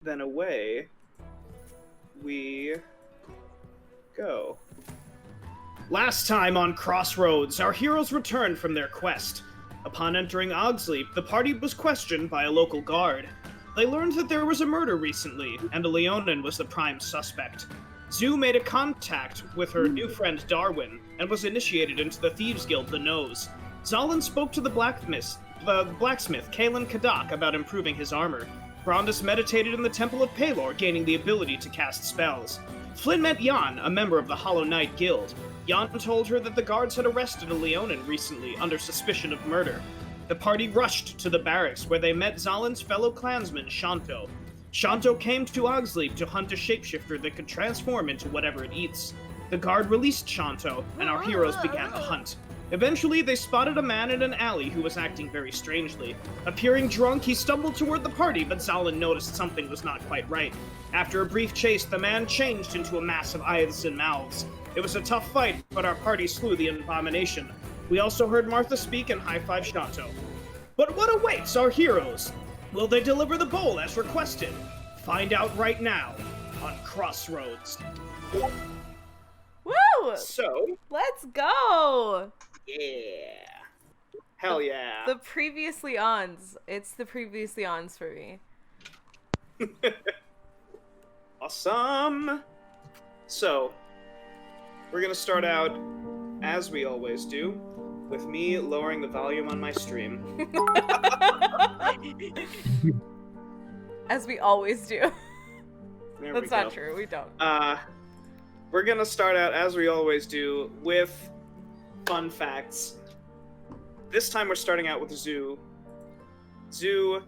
then away we go. Last time on Crossroads, our heroes returned from their quest. Upon entering Ogsleep, the party was questioned by a local guard. They learned that there was a murder recently, and a Leonin was the prime suspect. Zoo made a contact with her new friend Darwin, and was initiated into the Thieves Guild The Nose. Zalin spoke to the blacksmith, Kalen Kadak, about improving his armor. Brondus meditated in the Temple of Pelor, gaining the ability to cast spells. Flynn met Jan, a member of the Hollow Knight Guild. Jan told her that the guards had arrested a Leonin recently under suspicion of murder. The party rushed to the barracks, where they met Zalin's fellow clansman, Shanto. Shanto came to Ogsleep to hunt a shapeshifter that could transform into whatever it eats. The guard released Shanto, and our heroes began the hunt. Eventually, they spotted a man in an alley who was acting very strangely. Appearing drunk, he stumbled toward the party, but Zalin noticed something was not quite right. After a brief chase, the man changed into a mass of eyes and mouths. It was a tough fight, but our party slew the abomination. We also heard Martha speak and high-five Shanto. But what awaits our heroes? Will they deliver the bowl as requested? Find out right now on Crossroads. Woo! So, Let's go! yeah. Hell yeah. The previously ons. It's the previously ons for me. Awesome. So, we're gonna start out, as we always do, with me lowering the volume on my stream. As we always do. There That's we go. not true, we don't. We're gonna start out, as we always do, with fun facts. This time we're starting out with Zoo. Zoo,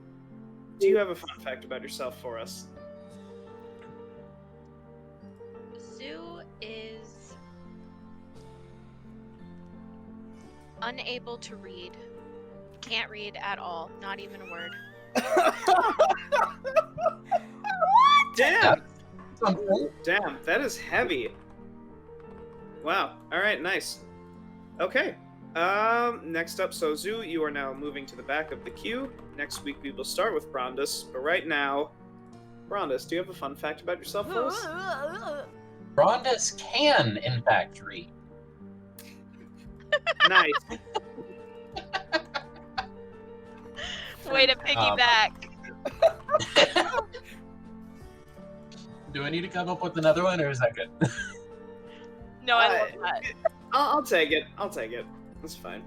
do you have a fun fact about yourself for us? Zoo is unable to read. Can't read at all. Not even a word. Damn! Damn, that is heavy. Wow. Alright, nice. Okay. Next up, so Zoo, you are now moving to the back of the queue. Next week we will start with Brondus, but right now, Brondus, do you have a fun fact about yourself for us? Brondus can, in fact, read. Nice. Way to piggyback. Do I need to come up with another one, or is that good? No, I love that. I'll take it. I'll take it. That's fine.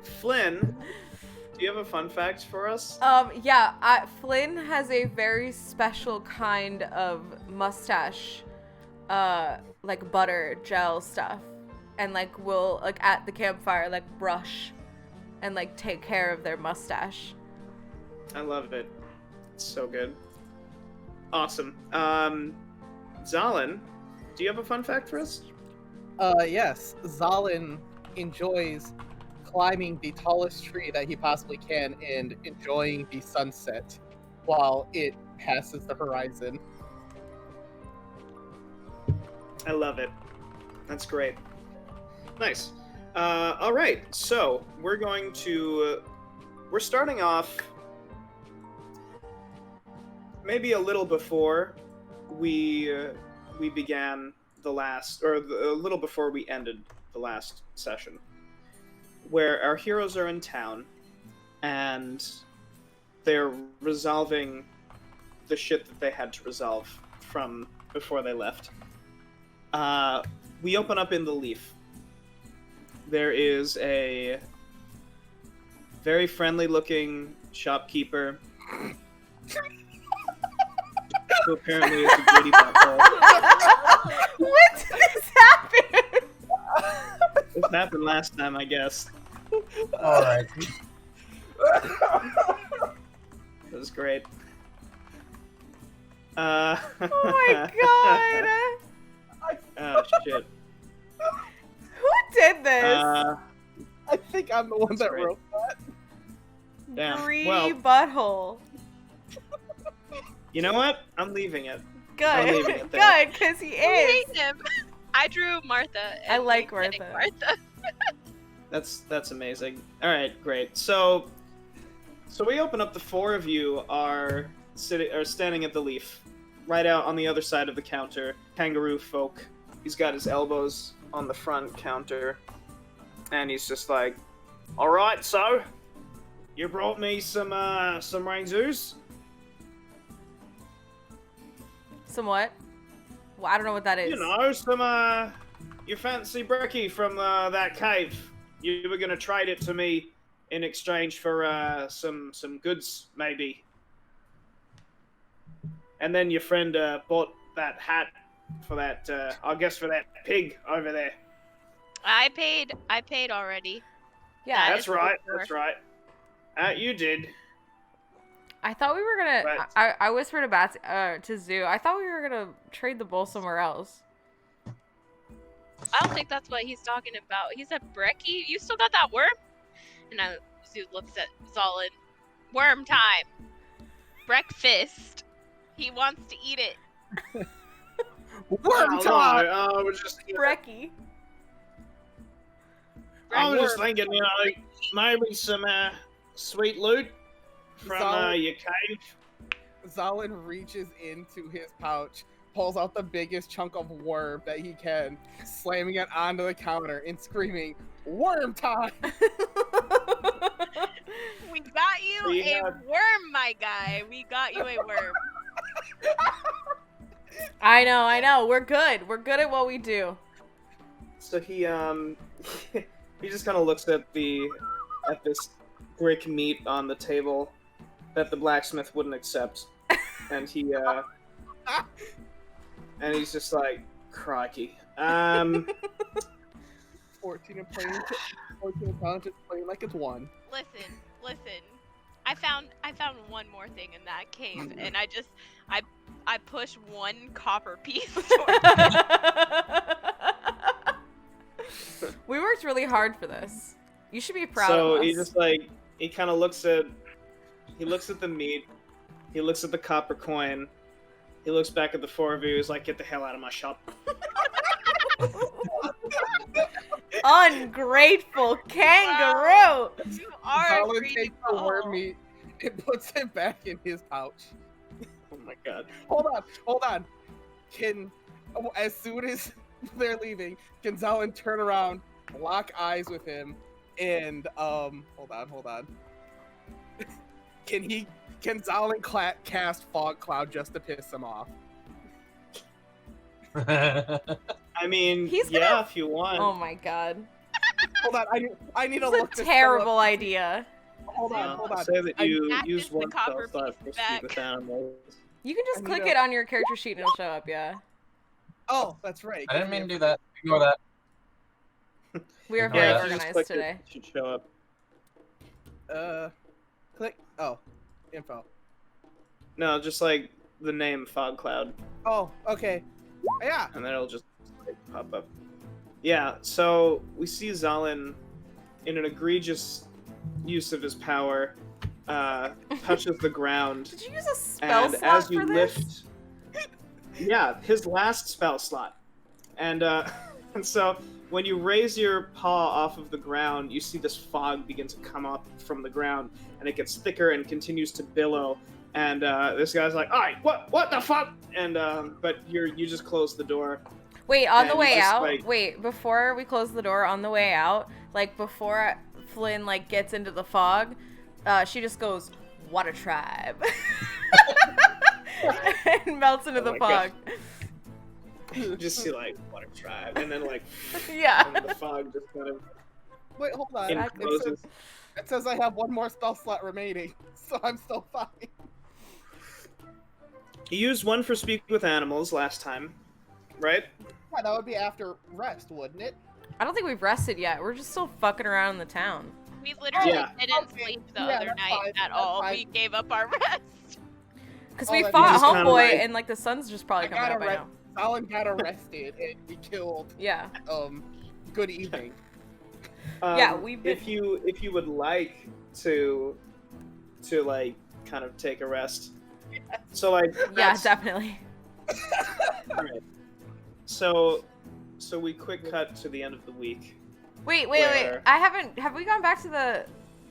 Flynn, do you have a fun fact for us? Yeah, Flynn has a very special kind of mustache, like butter gel stuff, and like will like at the campfire like brush and like take care of their mustache. I love it. It's so good. Awesome. Zalin, do you have a fun fact for us? Yes. Zalin enjoys climbing the tallest tree that he possibly can and enjoying the sunset while it passes the horizon. I love it. That's great. Nice. All right. So we're going to. We're starting off maybe a little before we began the last, or a little before we ended the last session, where our heroes are in town and they're resolving the shit that they had to resolve from before they left. We open up in the Leaf. There is a very friendly-looking shopkeeper who apparently is a goody butthole. When did this happen? This happened last time, I guess. Alright. It was great. Oh my god! Oh, shit. Who did this? I think I'm the one that right. wrote that. Damn. Greedy Well, butthole. you know what? I'm leaving it. Good. I'm leaving it there. Good, because he I is. hate him. I drew Martha. I and like he's Martha. Martha. That's amazing. All right, great. So So we open up. The four of you are standing at the leaf, right out on the other side of the counter. Kangaroo folk. He's got his elbows on the front counter, and he's just like, "All right, so you brought me some rangers." Some what? Well, I don't know what that is. You know, some you fancy brekkie from that cave. You were gonna trade it to me in exchange for some goods, maybe. And then your friend bought that hat for that, I guess for that pig over there. I paid already. Yeah, That's right. That's right. You did. I thought we were gonna. But- I whispered about to Zoo. I thought we were gonna trade the bowl somewhere else. I don't think that's what he's talking about. He said, Brekkie, you still got that worm? And now Zoo looks at Zolin. Worm time. Breakfast. He wants to eat it. Worm time! I was just Brekkie. thinking, you know, maybe some sweet loot from your cave. Zalin reaches into his pouch, pulls out the biggest chunk of worm that he can, slamming it onto the counter and screaming, "Worm time!" We got you We a have- worm, my guy. We got you a worm. I know. We're good. We're good at what we do. So he he just kind of looks at this brick meat on the table that the blacksmith wouldn't accept, and he's just like, crikey. 14 and playing, 14 and talented, playing like it's one. Listen. I found one more thing in that cave, and I push one copper piece towards We worked really hard for this. You should be proud So of us. he just like he kind of looks at the meat, he looks at the copper coin, he looks back at the four of you. He's like, "Get the hell out of my shop!" Ungrateful kangaroo. You are Zalin greedy. takes the worm meat and puts it back in his pouch. Oh my god. Hold on. As soon as they're leaving, can Zalin turn around, lock eyes with him, and hold on. Can Zalin cast fog cloud just to piss him off? I mean, He's yeah, gonna- if you want. Oh my god. Hold on, I need to It's look a this terrible up. idea. Hold on. Say that you That use is the one copper spell slot for piece speak back. with animals. You can just I click need it on your character sheet and it'll show up, yeah. Oh, that's right. I didn't mean to do that. Ignore that. We are Yeah, very if you just organized click today. it should show up. Click. Oh, info. No, just like the name Fog Cloud, Oh, okay. Yeah. and then it'll just like, pop up. Yeah, so we see Zalin, in an egregious use of his power, touches the ground, Did you use a spell and slot as you for lift, this? yeah, his last spell slot, and and so when you raise your paw off of the ground, you see this fog begin to come up from the ground, and it gets thicker and continues to billow. And this guy's like, "All right, what the fuck?" And but you just close the door. Wait, on the and way just, out. like- Wait, before we close the door, on the way out, like before Flynn like gets into the fog, she just goes, "What a tribe," and melts into Oh the my fog. You just see like, "What a tribe," and then like, Yeah. and the fog just kind of Wait, hold on. encloses. It says I have one more spell slot remaining, so I'm still fine. You used one for speak with animals last time, right? Yeah, that would be after rest, wouldn't it? I don't think we've rested yet. We're just still fucking around in the town. We literally Yeah. didn't Okay. sleep the Yeah, other that's night fine, at that's all. fine. We gave up our rest. Because Oh, we that- fought You just kinda, Homeboy like- and like the sun's just probably I coming got out by arrested. now. Zalin got arrested and we killed. Yeah. Good evening. Yeah, we've been- If you would like to like kind of take a rest, so like Yeah, that's- definitely. alright. So we quick cut to the end of the week. Wait. Where- I haven't. Have we gone back to the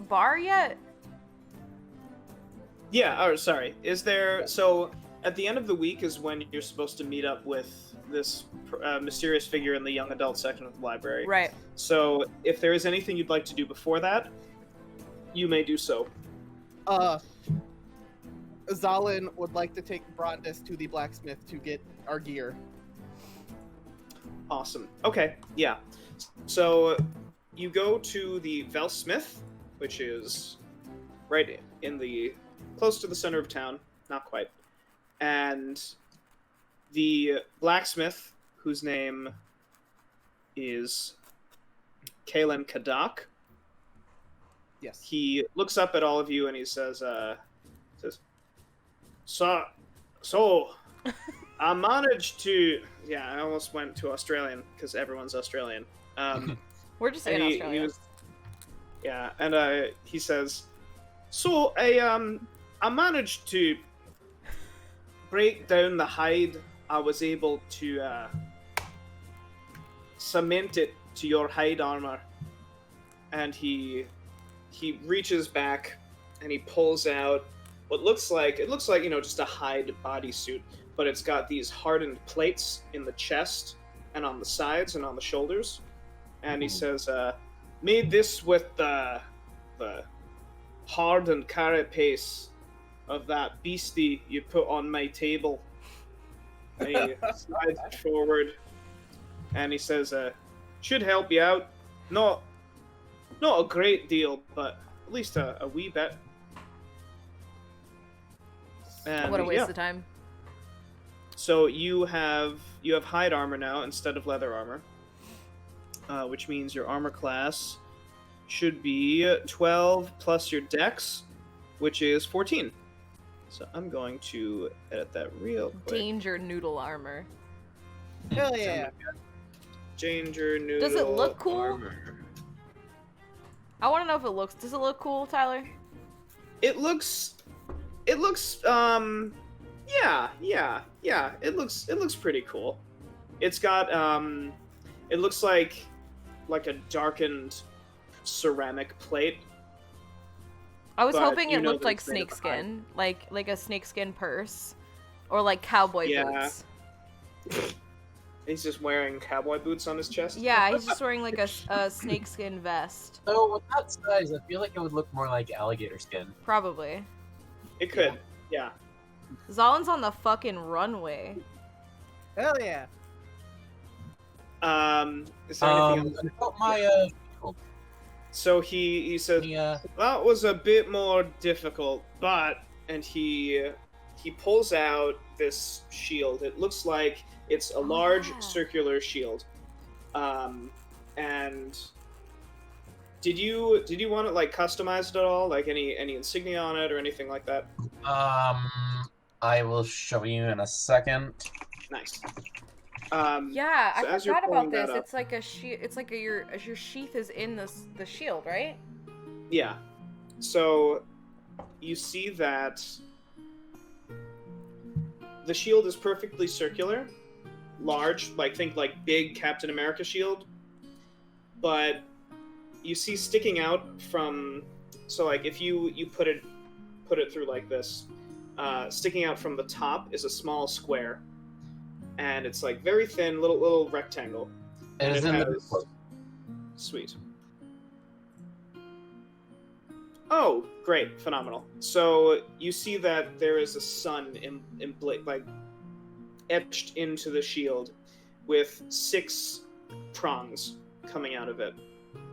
bar yet? Yeah, oh, sorry. Is there... So, at the end of the week is when you're supposed to meet up with this mysterious figure in the young adult section of the library. Right. So, if there is anything you'd like to do before that, you may do so. Zalin would like to take Brondis to the blacksmith to get our gear. Awesome. Okay, yeah. So, you go to the Velsmith, which is right in the... close to the center of town. Not quite. And the blacksmith, whose name is Kalen Kadak, Yes. he looks up at all of you and he says, so, I managed to... Yeah, I almost went to Australian, because everyone's Australian. We're just in and Australia. Yeah, and he says, so, I managed to break down the hide. I was able to cement it to your hide armor. And he reaches back and he pulls out what looks like, just a hide bodysuit, but it's got these hardened plates in the chest and on the sides and on the shoulders. And he says, made this with the hardened carapace of that beastie you put on my table. And he slides it forward, and he says, should help you out. Not a great deal, but at least a wee bit. And, What a waste of time. So you have hide armor now instead of leather armor, which means your armor class should be 12 plus your dex, which is 14. So I'm going to edit that real quick. Danger noodle armor. Hell yeah. Danger noodle. Does it look cool? armor. I want to know if it looks. Does it look cool, Tyler? It looks. Yeah. It looks pretty cool. It's got it looks like a darkened ceramic plate. I was But hoping you it know looked that like it's made of snakeskin, like a snakeskin purse, or like cowboy Yeah. boots. He's just wearing cowboy boots on his chest. Yeah, he's just wearing like a snakeskin vest, So with that size, I feel like it would look more like alligator skin. probably. It could. Yeah. Zalin's on the fucking runway. Hell yeah. Is there anything else? I felt my So he said that was a bit more difficult, but and he pulls out this shield. It looks like it's a large yeah. circular shield. And did you want to like customize it at all? Like any insignia on it or anything like that? I will show you in a second. Nice. Yeah, So I as you're forgot pulling about that this. up- It's like a it's like your sheath is in the shield, right? Yeah. So you see that the shield is perfectly circular, large, think like big Captain America shield, but you see sticking out from, so like if you put it through like this, sticking out from the top is a small square, and it's like very thin, little rectangle. It is in the has... Sweet. Oh, great, phenomenal. So you see that there is a sun etched into the shield with 6 prongs coming out of it.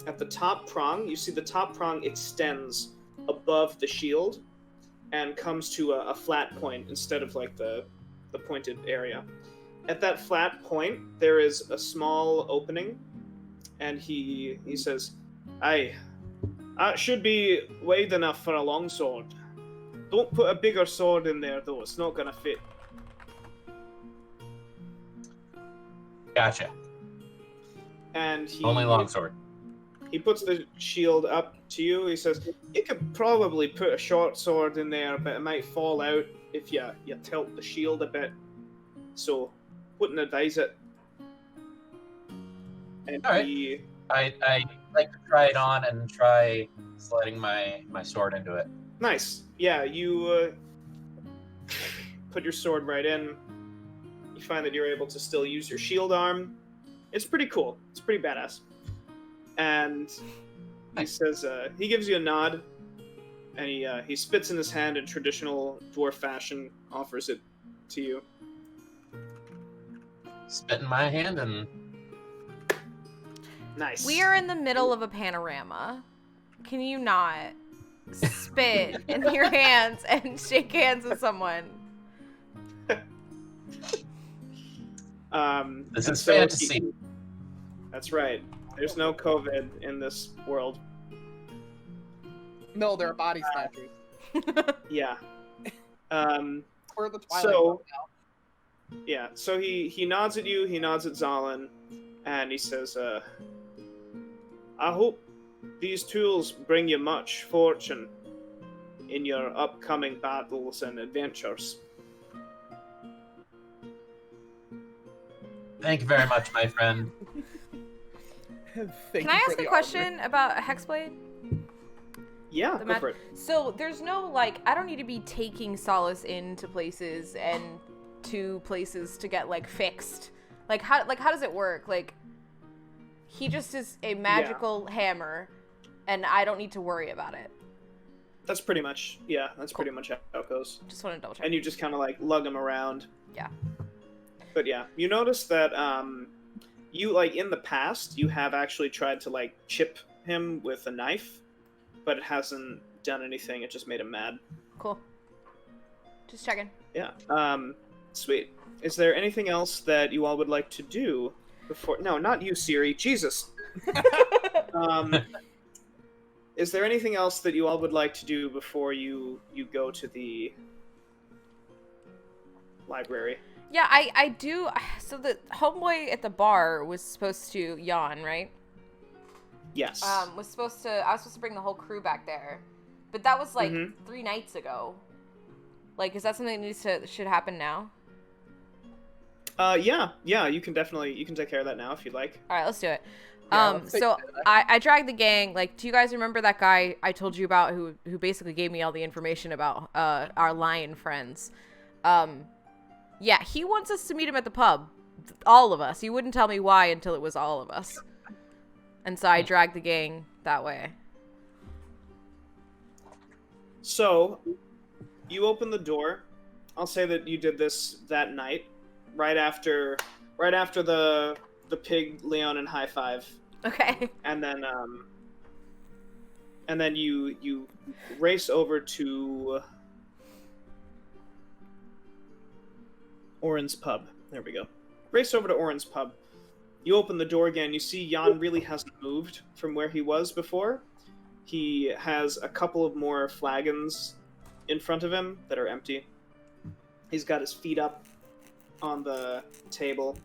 At the top prong, you see the top prong extends above the shield and comes to a flat point instead of like the pointed area. At that flat point, there is a small opening, and he says, "Aye, that should be wide enough for a long sword. Don't put a bigger sword in there, though. It's not gonna fit." Gotcha. And he Only longsword. He puts the shield up to you. He says, "You could probably put a short sword in there, but it might fall out if you tilt the shield a bit. So, wouldn't advise it." And All right. he I like to try it on and try sliding my sword into it. Nice. Yeah, you put your sword right in. You find that you're able to still use your shield arm. It's pretty cool. It's pretty badass. And he says, he gives you a nod, and he spits in his hand in traditional dwarf fashion, offers it to you. Spit in my hand and Nice. We are in the middle of a panorama. Can you not spit in your hands and shake hands with someone? this and is so fantasy. That's right. There's no COVID in this world. No, they're body snatchers. Yeah. We're the Twilight So- Zone now. Yeah, so he nods at you, he nods at Zalin, and he says, I hope these tools bring you much fortune in your upcoming battles and adventures. Thank you very much, my friend. Thank Can I you for ask the a armor. question about Hexblade? Yeah, The go ma- for it. So there's no, like, I don't need to be taking Solace into places and to places to get, like, fixed. Like, how does it work? Like, he just is a magical hammer, and I don't need to worry about it. That's pretty much, pretty much how it goes. Just want to double check. And you just kind of, like, lug him around. Yeah. But yeah, you notice that, you, like, in the past, you have actually tried to, like, chip him with a knife, but it hasn't done anything, it just made him mad. Cool. Just checking. Yeah. Sweet. Is there anything else that you all would like to do before? No, not you, Siri. Jesus. Is there anything else that you all would like to do before you go to the library? Yeah, I do. So the homeboy at the bar was supposed to yawn, right? Yes. I was supposed to bring the whole crew back there, but that was like Mhm. 3 nights ago. Like, is that something that should happen now? Yeah. You can take care of that now if you'd like. All right, let's do it. Yeah, let's take So care of that. I dragged the gang. Like, do you guys remember that guy I told you about who basically gave me all the information about our lion friends? Yeah, he wants us to meet him at the pub. All of us. He wouldn't tell me why until it was all of us. And so I dragged the gang that way. So, you open the door. I'll say that you did this that night, right after the pig Leon and high five, Okay. and then you race over to Orin's pub. There we go. Race over to Orin's pub. You open the door again. You see Jan really hasn't moved from where he was before. He has a couple of more flagons in front of him that are empty. He's got his feet up on the table,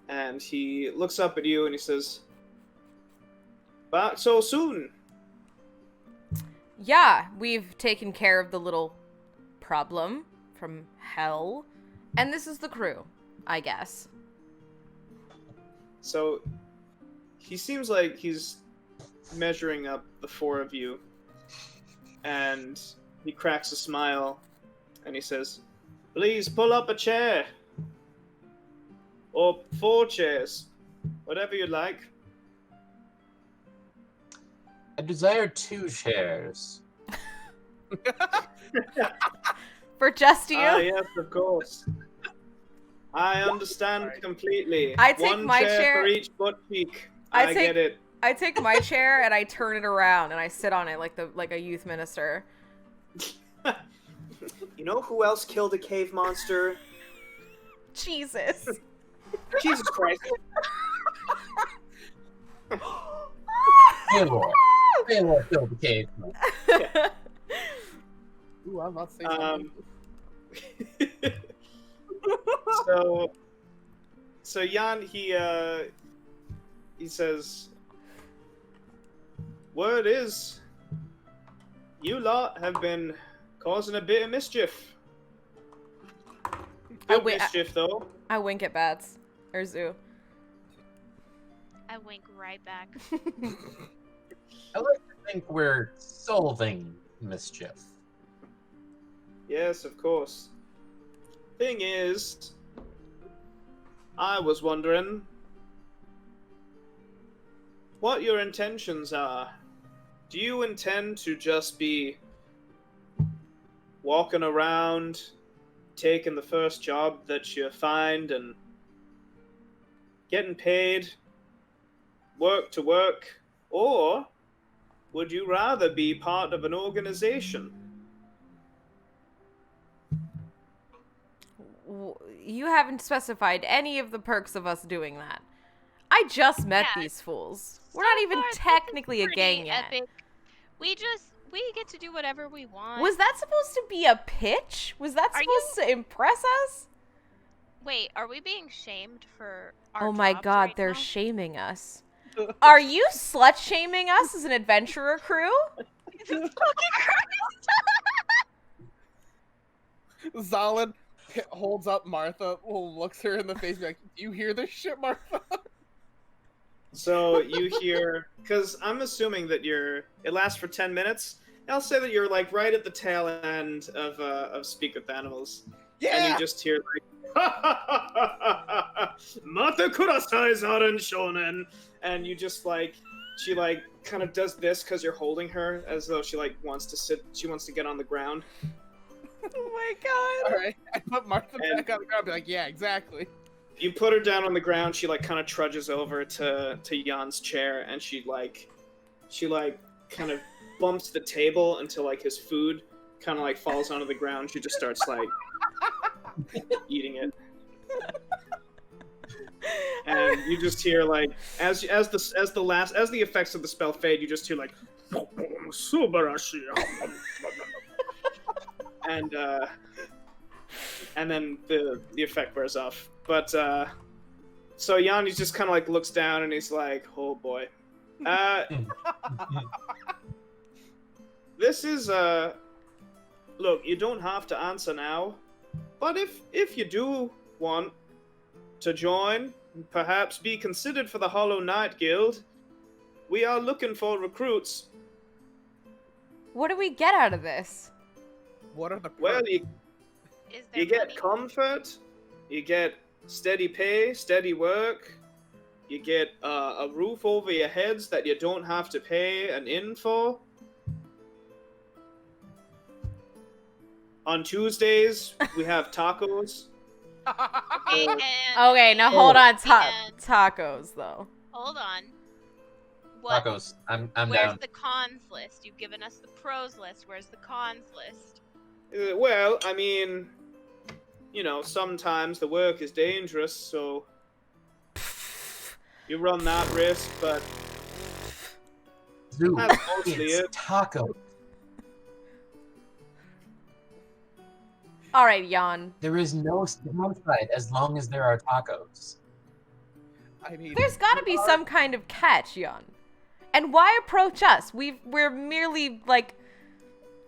and he looks up at you and he says, "Back so soon?" Yeah, we've taken care of the little problem from hell. And this is the crew, I guess. So, he seems like he's measuring up the 4 of you, and he cracks a smile, and he says, "Please pull up a chair. Or 4 chairs. Whatever you like." I desire 2 chairs. For just you? Ah, yes, of course. I understand completely. I take 1 my chair chair- for each butt cheek. I I take- get it. I take my chair and I turn it around and I sit on it like a youth minister. You know who else killed a cave monster? Jesus. Jesus Christ. Baylor. Baylor killed the cave. Ooh, I'm not saying Um, something. so Jan, he says, "Word is, you lot have been causing a bit of mischief. Good wait, mischief, though." I wink at Bats. Or Zoo. I wink right back. I like to think we're solving mischief. Yes, of course. Thing is, I was wondering what your intentions are. Do you intend to just be walking around, taking the first job that you find and getting paid, work to work, or would you rather be part of an organization? You haven't specified any of the perks of us doing that. I just met Yeah. these fools. We're not even far, this is technically a pretty gang yet. epic. We get to do whatever we want. Was that supposed to be a pitch? Was that Are supposed to impress us? Wait, are we being shamed for our Oh my jobs god, right they're now? shaming us. Are you slut shaming us as an adventurer crew? Jesus fucking Christ. Zalin holds up Martha, looks her in the face, and be like, "Do you hear this shit, Martha?" So you hear, because I'm assuming that it lasts for 10 minutes. I'll say that you're like right at the tail end of Speak with Animals. And you just hear like, Mata kurasai zaren shonen. And you just like, she like kind of does this because you're holding her as though she like wants to get on the ground. Oh my god. All right, I put Martha back on the ground. Be like, "Yeah, exactly." You put her down on the ground, she like kind of trudges over to Jan's chair, and she kind of bumps the table until like his food kind of like falls onto the ground. She just starts like eating it. And you just hear like as the effects of the spell fade, you just hear like Subarashi. And then the effect wears off. But so Jan just kind of like looks down and he's like, "Oh boy, this is look. You don't have to answer now, but if you do want to join, perhaps be considered for the Hollow Knight Guild, we are looking for recruits." What do we get out of this? What are the perks? Well, you Is there get money? comfort, you get steady pay, steady work, you get a roof over your heads that you don't have to pay an inn for. On Tuesdays, we have tacos. Okay, and Okay, now hold on. and- Tacos, though. hold on. What? Tacos. I'm Where's down. the cons list? You've given us the pros list. Where's the cons list? Well, I mean, you know, sometimes the work is dangerous, so you run that risk, but Dude, that's mostly it's it. taco. All right, Jan. There is no downside as long as there are tacos. I mean, There's got to be some kind of catch, Jan. And why approach us? We're merely like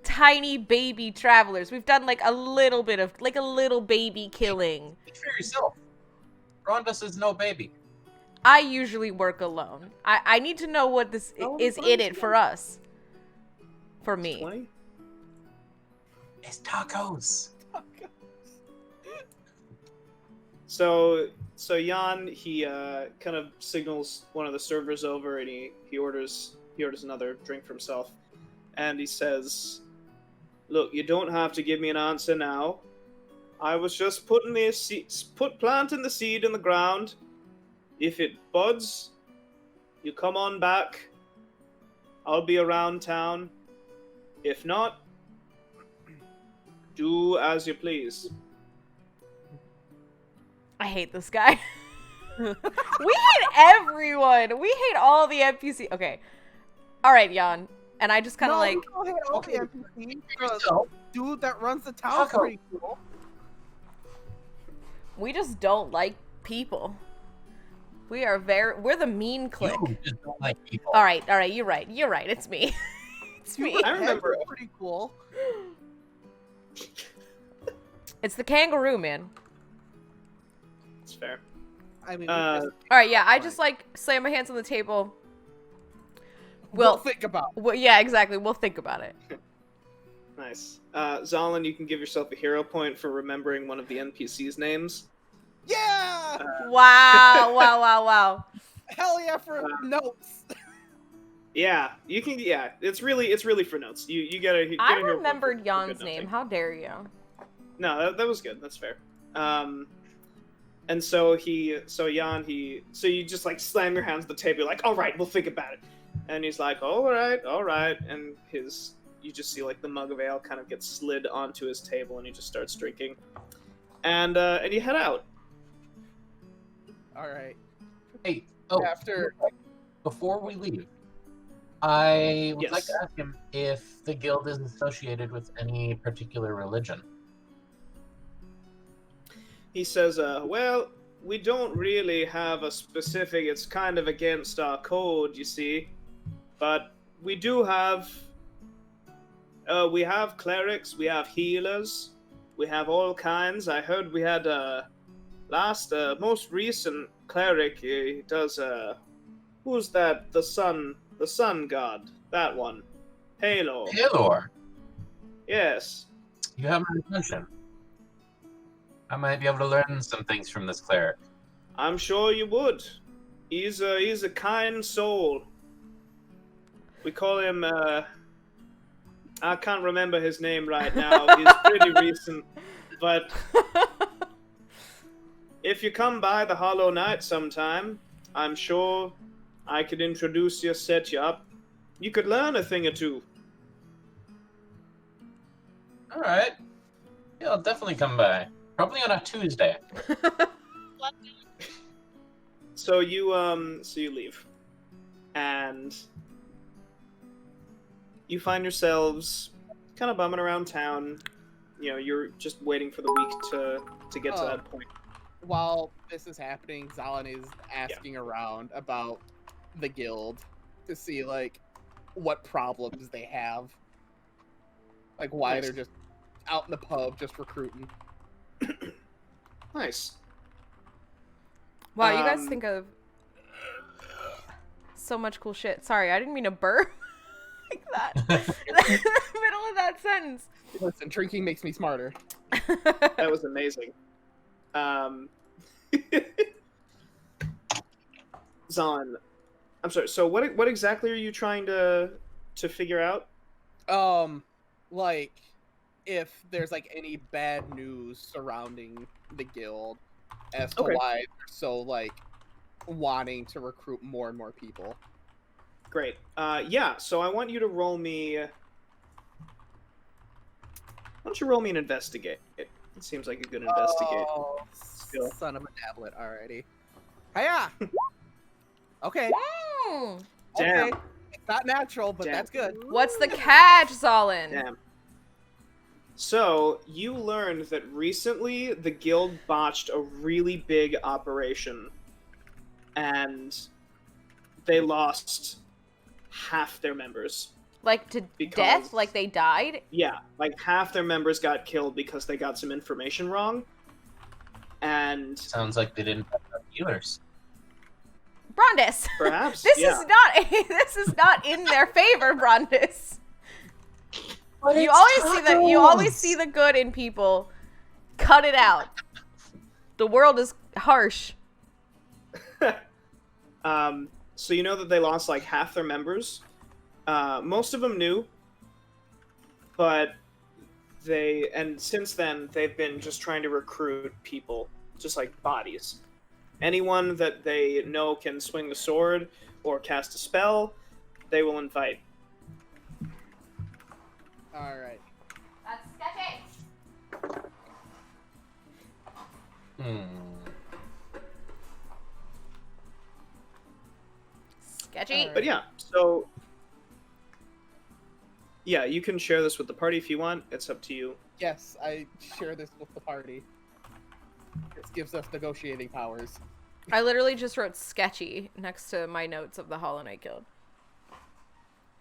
tiny baby travelers. We've done like a little bit of like a little baby killing. Speak for yourself. Rhonda is no baby. I usually work alone. I need to know what this Oh, is fine, in it fine. for us. For me. 20? It's tacos. So Jan, he kind of signals one of the servers over, and he orders another drink for himself, and he says, "Look, you don't have to give me an answer now. I was just planting the seed in the ground. If it buds, you come on back. I'll be around town. If not, do as you please." I hate this guy. We hate everyone. We hate all the NPC. Okay. All right, Jan. And I just kind of like. Go ahead, all Okay. the NPCs. The Yourself. dude that runs the town's Taco. pretty cool. We just don't like people. We're the mean clique. You just don't like people. All right, you're right. It's me. It's me. I remember- That's pretty cool. It's the kangaroo, man. It's fair. I mean, Uh, All right, yeah, I just like slam my hands on the table. we'll Well, think about it. well, yeah, exactly. We'll think about it. Nice. Zalin, you can give yourself a hero point for remembering one of the NPC's names. Yeah! Wow, wow, wow, wow. Hell yeah for notes. Yeah, you can. Yeah, it's really for notes. You get a. I hero point remembered for Jan's good name. noting. How dare you? No, that was good. That's fair. And so Jan, so you just like slam your hands on the table. You're like, all right, we'll think about it. And he's like, all right. And you just see like the mug of ale kind of gets slid onto his table, and he just starts drinking. And you head out. All right. Hey, After before we leave, I would like Yes. to ask him if the guild is associated with any particular religion. He says, well, we don't really have a specific. It's kind of against our code, you see. But we do have. We have clerics, we have healers, we have all kinds. I heard we had most recent cleric. He does who's that? The sun god. That one, Halo. Taylor, Yes. you have my attention. I might be able to learn some things from this cleric. I'm sure you would. He's a kind soul. We call him. I can't remember his name right now. He's pretty recent, but if you come by the Hollow Knight sometime, I'm sure I could introduce you, set you up. You could learn a thing or two. All right. Yeah, I'll definitely come by. Probably on a Tuesday. So you leave, and you find yourselves kind of bumming around town. You know, you're just waiting for the week to get to that point. while this is happening, Zalin is asking around about the guild to see like what problems they have. Like why Nice. they're just out in the pub just recruiting. Nice. Wow, you guys Um, think of so much cool shit. Sorry, I didn't mean to burp like that in the middle of that sentence. Listen, drinking makes me smarter. That was amazing. Zon, I'm sorry. So what exactly are you trying to figure out? Like if there's like any bad news surrounding the guild as to Okay. why they're so like wanting to recruit more and more people. Great. Yeah. So I want you to roll me. Why don't you roll me an investigate? It seems like a good investigate. Oh, skill. son of a tablet already. Hiya! Okay. Mm. Damn. Okay. It's not natural, but Damn. that's good. What's the catch, Zalin? Damn. So you learned that recently the guild botched a really big operation, and they lost half their members. Like to Because- death? Like they died? Yeah, like half their members got killed because they got some information wrong. And Sounds like they didn't have enough healers. Brondis. perhaps This yeah. is not this is not in their favor, Brondis. But You it's always tacos! see the good in people. Cut it out. The world is harsh. So you know that they lost like half their members. Most of them knew, but since then they've been just trying to recruit people, just like bodies. Anyone that they know can swing the sword or cast a spell, they will invite. All right. That's sketchy. Sketchy. Alright. But yeah, so yeah, you can share this with the party if you want. It's up to you. Yes, I share this with the party. This gives us negotiating powers. I literally just wrote sketchy next to my notes of the Hollow Knight Guild.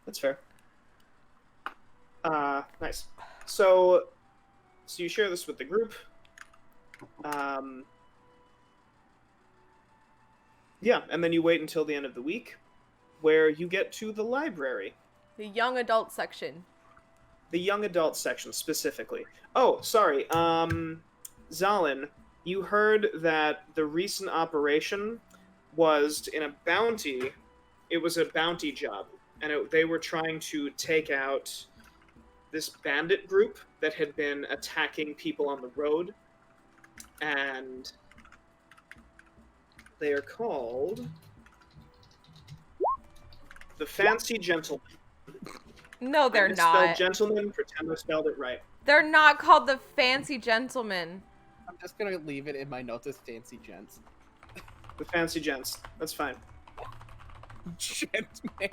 That's fair. Nice. So you share this with the group. Yeah, and then you wait until the end of the week, where you get to the library. The young adult section. the young adult section specifically. Oh, sorry. Zalin, you heard that the recent operation was in a bounty. It was a bounty job, and they were trying to take out this bandit group that had been attacking people on the road, and they are called the Fancy Gentlemen. No, they're I misspelled not. gentlemen. Pretend I spelled it right. They're not called the Fancy Gentlemen. I'm just gonna leave it in my notes as fancy gents. The Fancy Gents. That's fine. Gent man.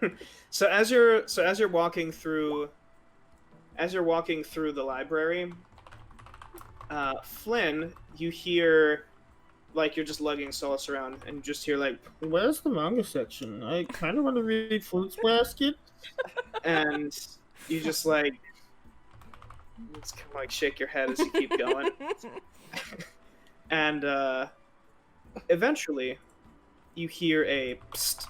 Gentlemen. So as you're walking through the library, Flynn, you hear, like, you're just lugging Solus around, and you just hear, like, "Where's the manga section? I kind of want to read Fruits Basket." And you just, like, it's kind of like shake your head as you keep going. And eventually, you hear a psst.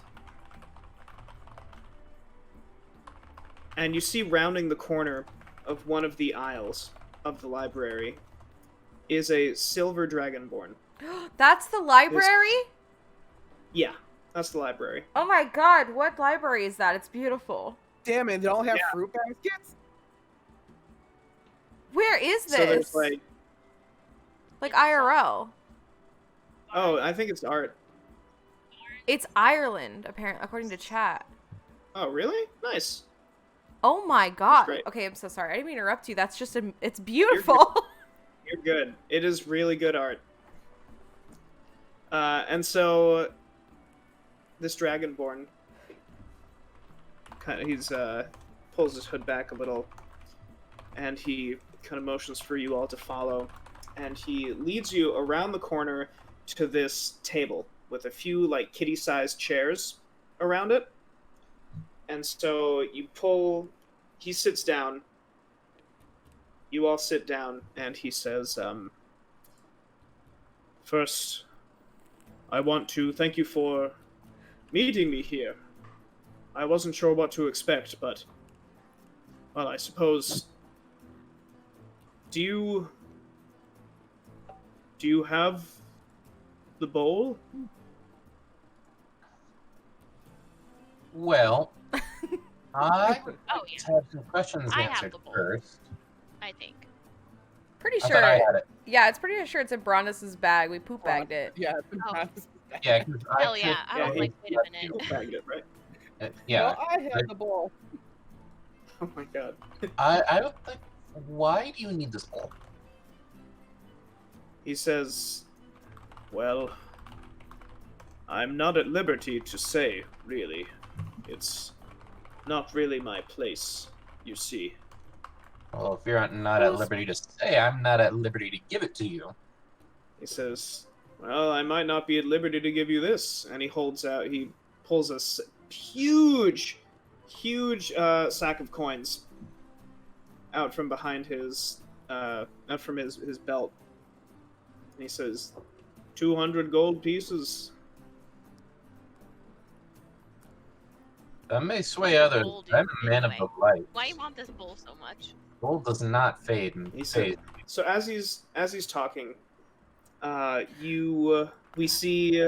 And you see rounding the corner of one of the aisles of the library is a silver dragonborn. That's the library? Yeah, that's the library. Oh my god, what library is that? It's beautiful. Damn it, they all have fruit baskets? Where is this? So there's like IRL. Oh, I think it's art. It's Ireland, apparently, according to chat. Oh, really? Nice. Oh my god. great. Okay, I'm so sorry. I didn't mean to interrupt you. That's just it's beautiful. You're good. It is really good art. And so this dragonborn he's pulls his hood back a little, and he kind of motions for you all to follow, and he leads you around the corner to this table with a few, like, kitty-sized chairs around it. And so he sits down, you all sit down, and he says, "First, I want to thank you for meeting me here. I wasn't sure what to expect, but, well, I suppose, do you have the bowl?" Well, I Oh yeah, have some questions I have answered the bowl. first. I think. Pretty I thought I sure. had it. Yeah, it's pretty sure it's in Brondus's bag. We poop bagged it. Yeah, it's Oh. Yeah, 'cause I Hell yeah! I was yeah, like, wait a minute. You bagged it, right? yeah. Well, I have the ball. Oh my god. I don't think. Why do you need this bowl? He says, "Well, I'm not at liberty to say, really. It's not really my place, you see." Well, if you're not at liberty to say, I'm not at liberty to give it to you. He says, "Well, I might not be at liberty to give you this." And he pulls a huge sack of coins out from behind his belt. And he says, 200 gold pieces. That may sway others. Gold I'm a man anyway. of the light. Why you want this bowl so much? Gold does not fade and He said, fade. so as he's talking, we see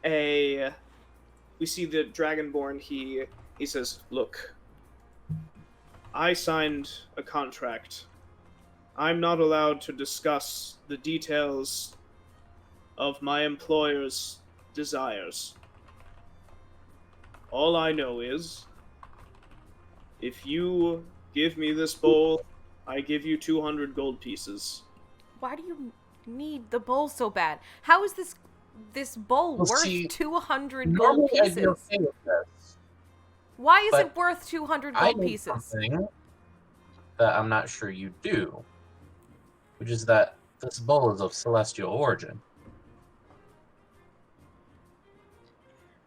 the Dragonborn. He says, "Look, I signed a contract. I'm not allowed to discuss the details of my employer's desires. All I know is, if you give me this bowl, I give you 200 gold pieces." Why do you need the bowl so bad? How is this bowl Well, worth see, 200 gold Normally I'd pieces? be okay with this. Why is but it worth 200 I gold know pieces? something that I'm not sure you do, which is that this bowl is of celestial origin.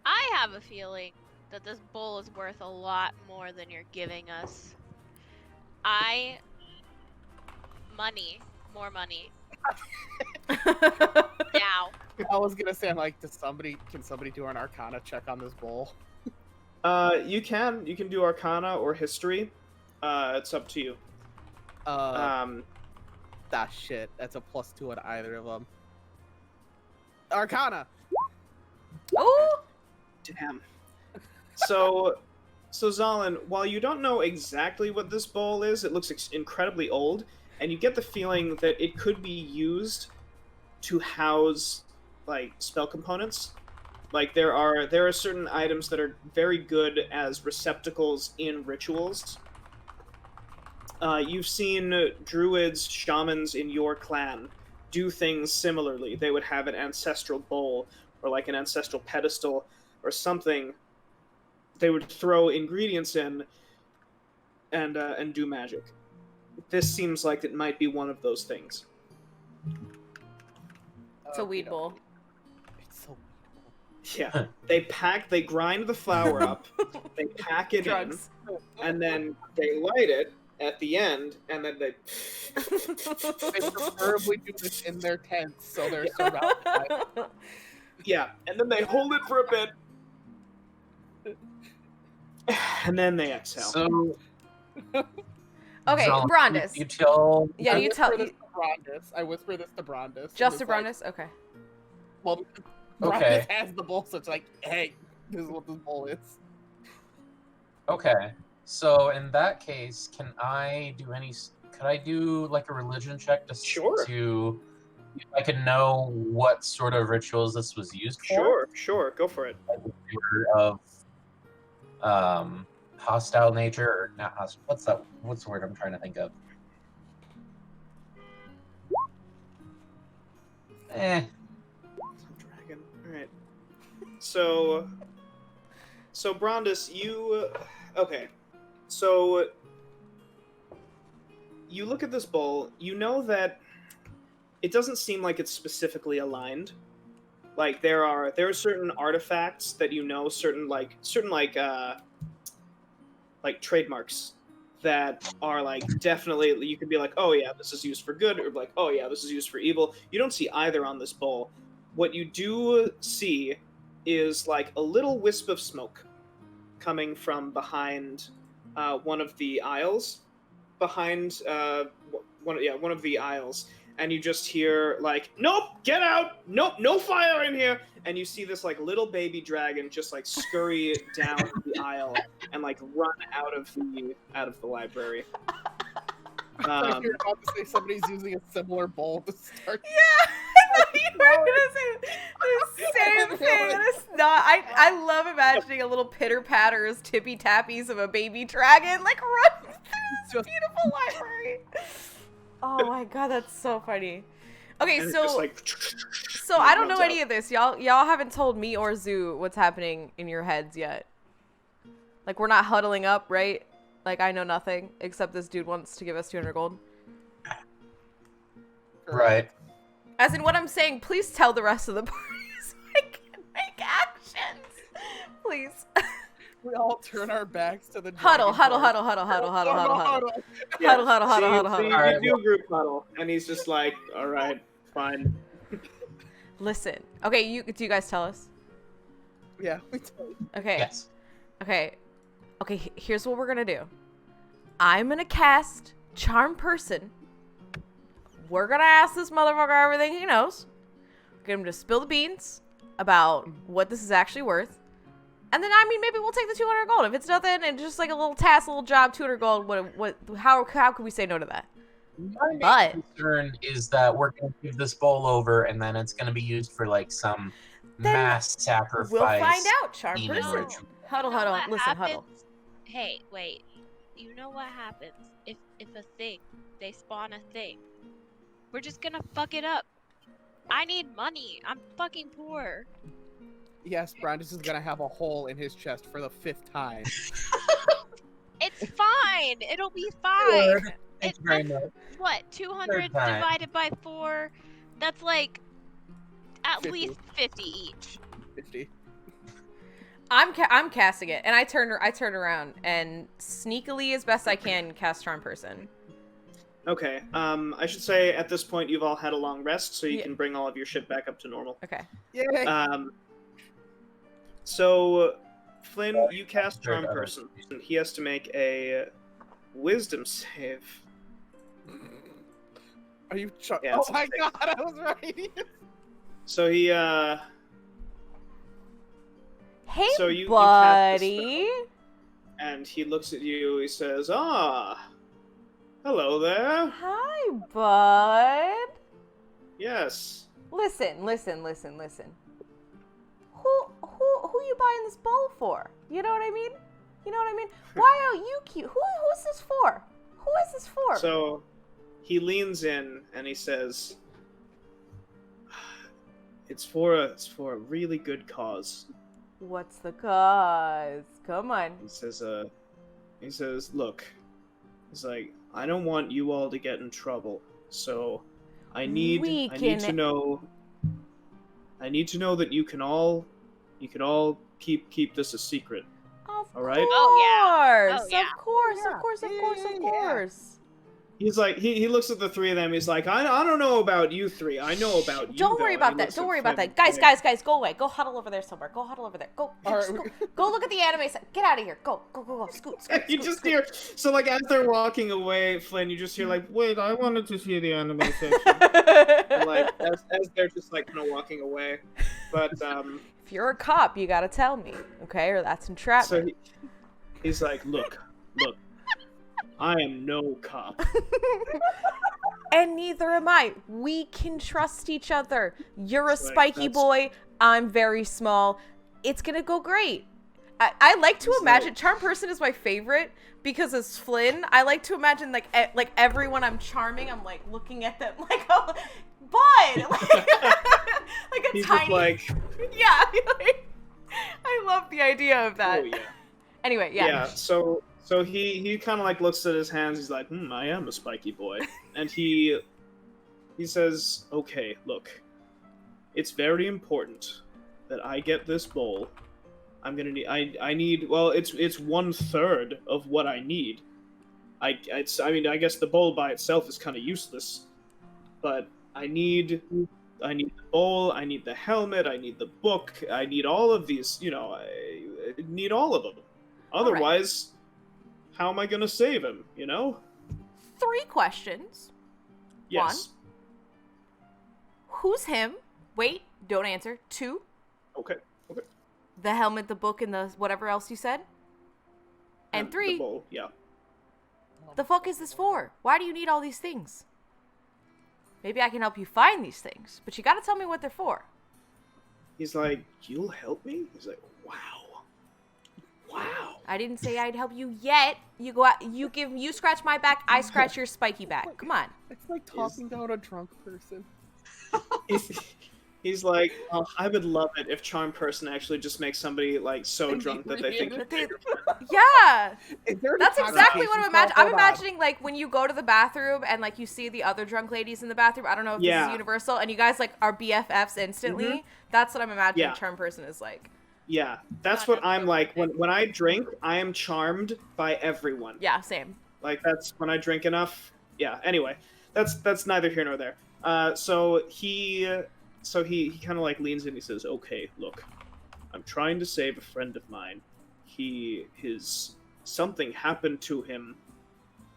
I have a feeling that this bowl is worth a lot more than you're giving us. More money. Now. I was gonna say, I'm like, can somebody do an Arcana check on this bowl? You can do Arcana or History. It's up to you. Shit. That's a +2 on either of them. Arcana. Oh, Damn. So Zalin, while you don't know exactly what this bowl is, it looks incredibly old, and you get the feeling that it could be used to house like spell components. Like there are certain items that are very good as receptacles in rituals. You've seen druids, shamans in your clan do things similarly. They would have an ancestral bowl or like an ancestral pedestal or something. They would throw ingredients in and do magic. This seems like it might be one of those things. it's a weed bowl. It's so Yeah, they grind the flour up, they pack it Drugs. in, and then they light it at the end, and then they... They preferably do this in their tents, so they're surrounded by... Yeah, and then they hold it for a bit, and then they exhale. So, Okay, Zalin, Brondis. You tell. Yeah, you tell. I whisper this to Brondis. Just to It's like, Brondis? Okay. well, Okay. Brondis has the bowl, so it's like, hey, this is what this bowl is. Okay. So in that case, could I do like a religion check Sure. to I can know what sort of rituals this was used for? Sure, go for it. Like if they were of hostile nature or not hostile. What's the word I'm trying to think of? Dragon. Alright. So Brondis, okay. So you look at this bowl, you know that it doesn't seem like it's specifically aligned. Like there are certain artifacts that you know, certain trademarks that are like definitely you could be like, oh yeah, this is used for good, or like, oh yeah, this is used for evil. You don't see either on this bowl. What you do see is like a little wisp of smoke coming from behind one of the aisles, one of the aisles, and you just hear like, nope, get out, nope, no fire in here, and you see this like little baby dragon just like scurry down the aisle and like run out of the library. Like you're about to say somebody's using a similar bowl to start. Yeah, I thought you were gonna say the same thing. And it's not. I love imagining a little pitter patters, tippy tappies of a baby dragon like running through this beautiful library. Oh my god, that's so funny. Okay, And it so just, like, so I don't know runs any out. of this. Y'all haven't told me or Zoo what's happening in your heads yet. Like we're not huddling up, right? Like I know nothing except this dude wants to give us 200 gold. Right. As in what I'm saying, please tell the rest of the party so I can make actions. Please. We all turn our backs to the Huddle, dragon huddle, bowl. huddle, huddle, huddle, huddle, huddle, huddle. Yeah, Huddle, huddle, so huddle, you- huddle, so huddle. you Alright, do a group huddle, and he's just like, all right, fine. Listen. Okay, do you guys tell us? Yeah, we tell you. Okay. Yes. Okay. Here's what we're gonna do. I'm gonna cast Charm Person. We're gonna ask this motherfucker everything he knows. Get him to spill the beans about what this is actually worth. And then, I mean, maybe we'll take the 200 gold. If it's nothing and just like a little task, a little job, 200 gold, how could we say no to that? My main But- concern is that we're going to give this bowl over, and then it's going to be used for like some Then mass sacrifice. We'll find out, Charm demon Person. ritual. Huddle, You know huddle, what listen, huddle. happens? Hey, wait. You know what happens if a thing, they spawn a thing? We're just gonna fuck it up. I need money. I'm fucking poor. Yes, Brandis is gonna have a hole in his chest for the 5th time. It's fine. It'll be fine. Thank you very much. What? 200 Third time. divided by 4? That's like at 50. least 50 each. 50. I'm casting it, and I turn around and sneakily as best I can cast Charm Person. Okay. I should say at this point you've all had a long rest, so you Yeah. can bring all of your shit back up to normal. Okay. Yay! So Flynn, you cast Heard Charm other Person. He has to make a Wisdom save. Are you? Yeah, Oh it's a my six. god! I was right. So he Hey, So you cast the buddy. and he looks at you. He says, "Ah, hello there. Hi, bud. Yes." Listen. Who you buying this bowl for? You know what I mean? Why are you cute? Who's this for? Who is this for? So he leans in and he says, it's for a really good cause." What's the cause? Come on. He says, "Look," he's like, "I don't want you all to get in trouble, so I need to know that you can all keep this a secret." Of All right. course. Oh, yeah. Oh, yeah. Of course. Yeah. He's like, he looks at the three of them. He's like, I don't know about you three. I know about you. Don't worry though." about And he that. looks Don't at worry about Flynn that. and Guys, go away. Go huddle over there somewhere. Go huddle over there. Go. Just go look at the anime set. Get out of here. Go. Scoot. You just hear, so like as they're walking away, Flynn, you just hear like, "Wait, I wanted to see the anime section." And like as they're just like kind of walking away, but If you're a cop, you gotta tell me, okay? Or that's so entrapment. he's like, look, I am no cop. And neither am I. We can trust each other. You're a It's like, spiky that's- boy. I'm very small. It's gonna go great. I like to It's imagine like- charm person is my favorite because as Flynn, I like to imagine like everyone I'm charming, I'm like looking at them like, oh, bud, like a He's tiny, just like, yeah. Like, I love the idea of that. oh yeah. Anyway, Yeah, so he kind of like looks at his hands. He's like, I am a spiky boy, and he says, "Okay, look, it's very important that I get this bowl. I'm gonna need. I need. Well, it's 1/3 of what I need. I guess the bowl by itself is kind of useless, but I need the bowl. I need the helmet. I need the book. I need all of these. I need all of them. Otherwise, how am I gonna save him? 3 questions. Yes. Who's him? Wait, don't answer. 2, Okay. the helmet, the book, and the whatever else you said. And 3, the bowl. Yeah. the fuck is this for? Why do you need all these things? Maybe I can help you find these things, but you gotta tell me what they're for. He's like, "You'll help me?" He's like, "Wow." I didn't say I'd help you yet. You go out, you scratch my back, I scratch your spiky back. Come on. It's like talking down a drunk person. He's like, "Oh, I would love it if Charm Person actually just makes somebody like so And drunk that they think you he's Yeah. Is there an That's exactly what I'm intoxication imagining. call? I'm Hold on. imagining like when you go to the bathroom and like you see the other drunk ladies in the bathroom. I don't know if this Yeah. is universal, and you guys like are BFFs instantly. That's what I'm imagining Yeah. charm person is like. Yeah, that's God, what that's I'm so like. perfect. When I drink, I am charmed by everyone. Yeah, same. Like that's when I drink enough. Yeah. Anyway, that's neither here nor there. So he kind of like leans in. He says, "Okay, look, I'm trying to save a friend of mine. Something happened to him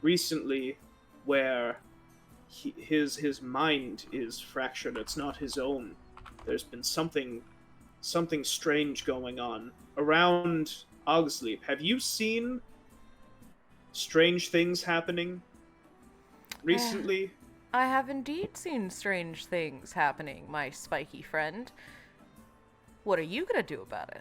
recently, where his mind is fractured. It's not his own. There's been something strange going on around Ogsleep. Have you seen strange things happening recently?" I have indeed seen strange things happening, my spiky friend. What are you gonna do about it?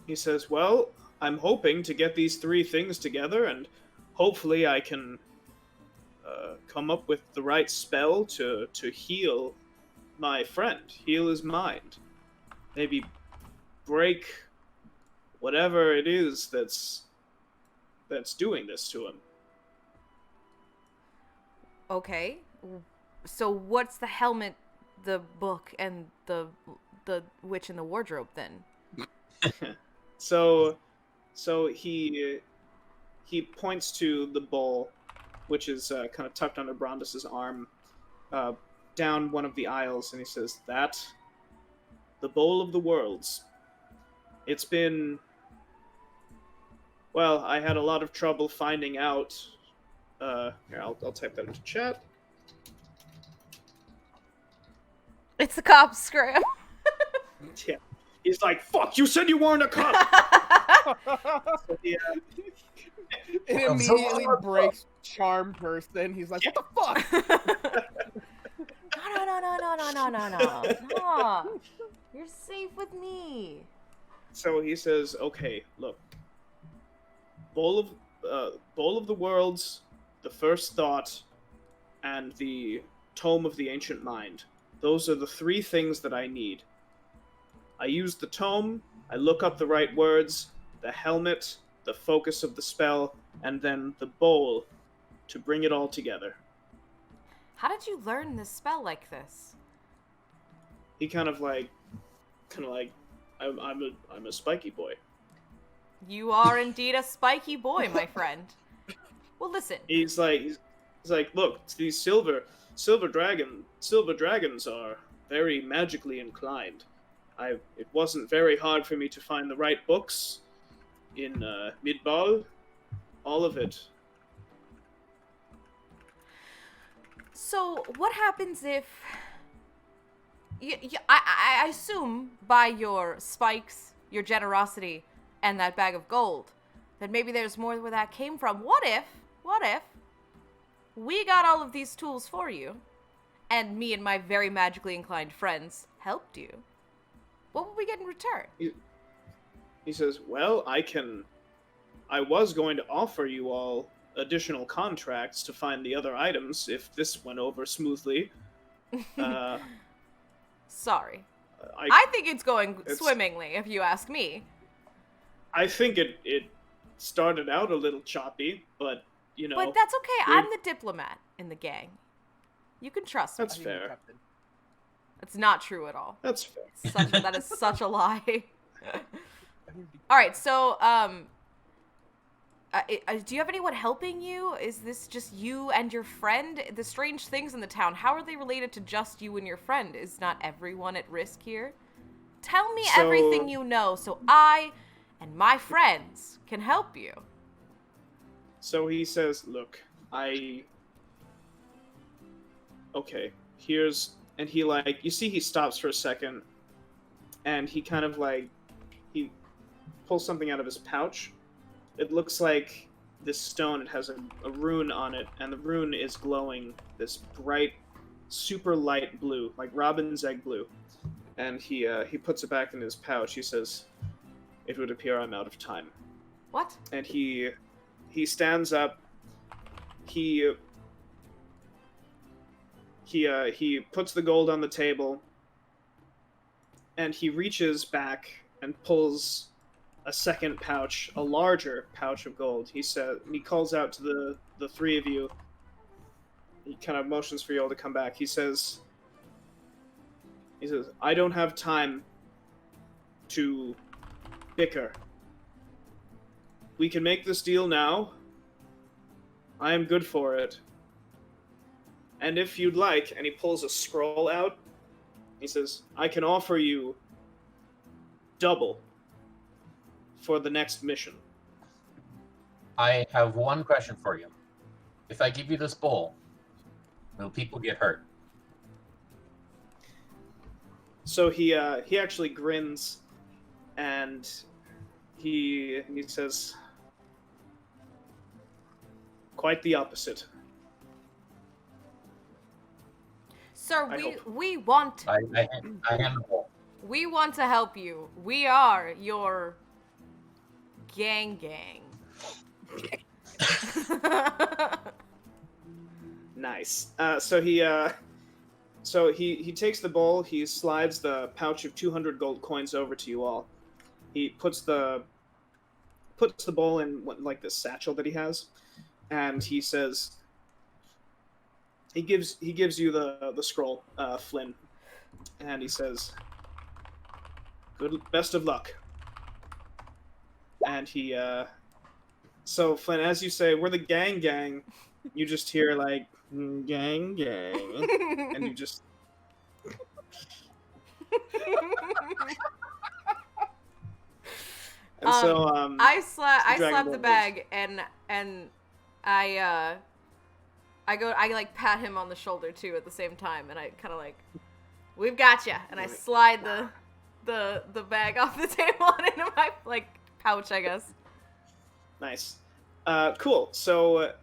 He says, "Well, I'm hoping to get these 3 things together, and hopefully I can come up with the right spell to heal my friend, heal his mind. Maybe break whatever it is that's doing this to him." Okay. So what's the helmet, the book, and the witch in the wardrobe then? So he points to the bowl, which is kind of tucked under Brondus's arm, down one of the aisles, and he says, "That, the Bowl of the Worlds. It's been... Well, I had a lot of trouble finding out... here, I'll type that into chat. It's a cop scram. Yeah. He's like, fuck, you said you weren't a cop! So he, It immediately breaks charm person. He's like, what the fuck? No. You're safe with me. So he says, okay, look. Bowl of the Worlds, the First Thought, and the Tome of the Ancient Mind. Those are the 3 things that I need. I use the tome, I look up the right words, the helmet, the focus of the spell, and then the bowl to bring it all together. How did you learn this spell like this? He kind of like, I'm a spiky boy. You are indeed a spiky boy, my friend. Well, listen. He's like, look, these silver dragons are very magically inclined. It wasn't very hard for me to find the right books in Midball. All of it. So, what happens if... I assume by your spikes, your generosity, and that bag of gold, that maybe there's more where that came from. What if we got all of these tools for you, and me and my very magically inclined friends helped you? What would we get in return? He says, well, I was going to offer you all additional contracts to find the other items if this went over smoothly. Sorry. I think it's going swimmingly, if you ask me. I think it started out a little choppy, but, you know... But that's okay. I'm the diplomat in the gang. You can trust me. That's fair. That's not true at all. That's fair. That is such a lie. All right, so, do you have anyone helping you? Is this just you and your friend? The strange things in the town, how are they related to just you and your friend? Is not everyone at risk here? Tell me everything you know so I and my friends can help you. So he says, look, okay, here's... And he, like, you see he stops for a second, and he kind of, like, he pulls something out of his pouch. It looks like this stone. It has a rune on it, and the rune is glowing this bright, super light blue, like robin's egg blue. And he puts it back in his pouch. He says, it would appear I'm out of time. What? And he stands up. He puts the gold on the table, and he reaches back and pulls a second pouch, a larger pouch of gold. He calls out to the 3 of you. He kind of motions for you all to come back. He says, I don't have time to bicker. We can make this deal now. I am good for it. And if you'd like, and he pulls a scroll out, he says, I can offer you double for the next mission. I have one question for you. If I give you this bowl, will people get hurt? So he actually grins, and he says, quite the opposite. Sir, we want... I hand the bowl. We want to help you. We are your... gang. Nice. So he takes the bowl, he slides the pouch of 200 gold coins over to you all. He puts the bowl in like this satchel that he has, and he says, he gives you the scroll, Flynn, and he says, best of luck. And he So, Flynn, as you say, we're the gang, you just hear, like, gang, and you just... And so, I slap Dragonborn the bag and I like pat him on the shoulder too at the same time, and I kind of like, we've got you, and I slide the bag off the table and into my like pouch, I guess. Nice. Cool. So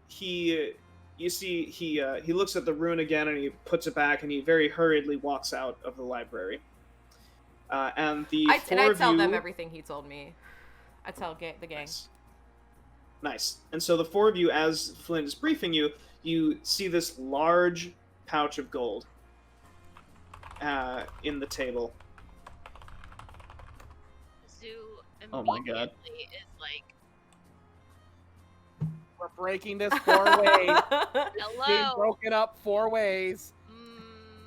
he looks at the rune again and he puts it back and he very hurriedly walks out of the library. And I tell them everything he told me. I tell the gang. Nice. And so the four of you, as Flynn is briefing you, you see this large pouch of gold in the table. Zoo Oh my God. immediately is like, We're breaking this 4 ways. Being hello, broken up 4 ways.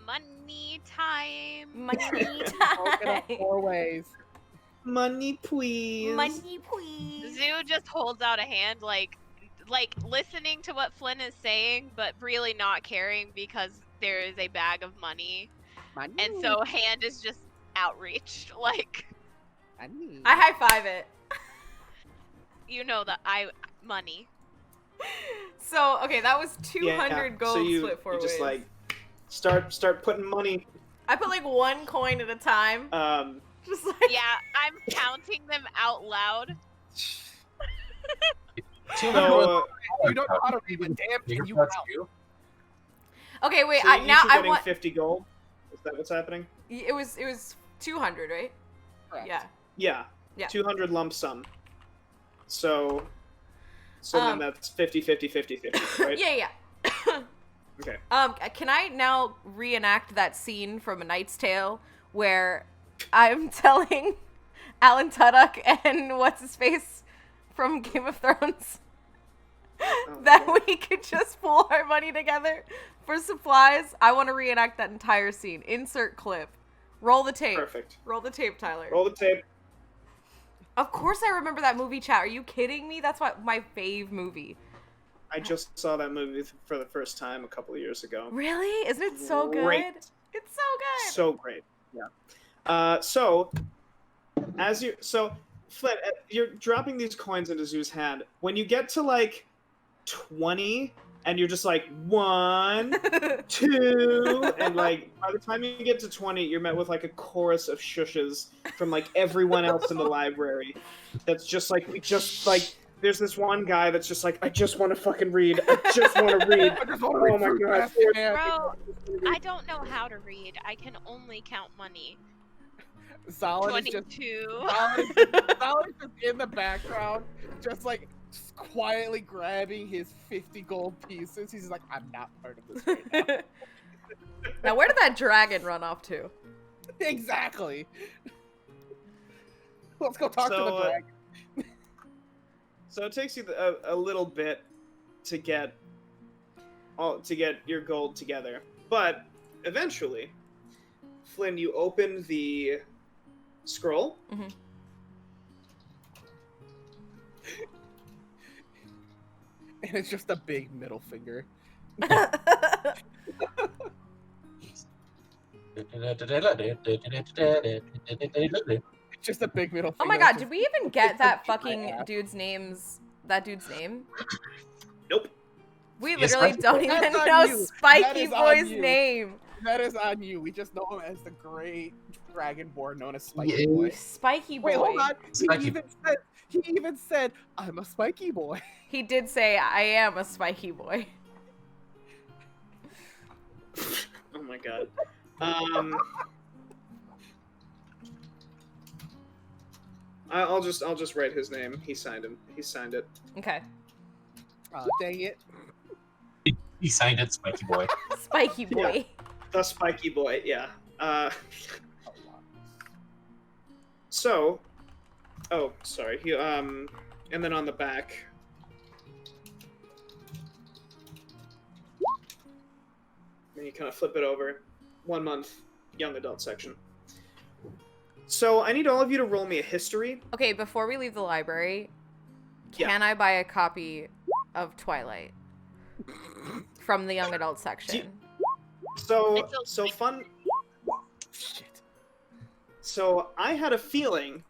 money time. Money Broken up 4 ways. Money, please. Money, please. Zoo just holds out a hand, like listening to what Flynn is saying, but really not caring because there is a bag of money, Money. and so hand is just outreached, like, Money. I high five it. you know that money. So okay, that was 200 gold so you, split 4 you ways. just like start putting money. I put like 1 coin at a time. Just like Yeah, I'm counting them out loud. So, You don't know how to read a damn thing. You out. okay, wait. so you Now each are I getting want. 50 gold. Is that what's happening? It was 200, right? Correct. Yeah. Yeah. 200 lump sum. So Um, then that's 50, 50, 50, 50, right? Yeah. Okay. Can I now reenact that scene from A Knight's Tale where I'm telling Alan Tudyk and what's his face from Game of Thrones that we could just pool our money together for supplies? I want to reenact that entire scene. Insert clip. Roll the tape. Perfect. Roll the tape, Tyler. Roll the tape. Of course I remember that movie, chat. Are you kidding me? That's my fave movie. I just saw that movie for the first time a couple of years ago. Really? Isn't it so Great. good? It's so good. So great. Yeah. So Flint, you're dropping these coins into Zoo's hand. When you get to like 20 and you're just like 1, 2, and like by the time you get to 20, you're met with like a chorus of shushes from like everyone else in the library. That's just like there's this one guy that's just like, I just want to fucking read. I just want to read. Oh my god. Bro, I don't know how to read. I can only count money. Zalin is 22. Zalin is just in the background, just like quietly grabbing his 50 gold pieces. He's like, I'm not part of this right now. Now, where did that dragon run off to? Exactly. Let's go talk to the dragon. So it takes you a little bit to get your gold together, but eventually, Flynn, you open the scroll. Mm-hmm. And it's just a big middle finger. It's just a big middle finger. Oh my god, did we even get that fucking dude's name? Nope. We Yes, literally Spiky don't Boy. even That's on know you. That Spiky is on Boy's you. name. That is on you. We just know him as the great dragonborn known as Spiky Boy. Spiky Boy. Wait, hold on. Spiky. He even said, I'm a Spiky Boy. He did say, I am a Spiky Boy. Oh my god. I'll just write his name. He signed it. Okay. Oh, dang it. He signed it, Spiky Boy. Spiky Boy. The Spiky Boy, yeah. Sorry. And then on the back. And you kind of flip it over. 1 month, young adult section. So I need all of you to roll me a history. Okay, before we leave the library, Can I buy a copy of Twilight from the young adult section? So It's a- fun. Shit. So I had a feeling.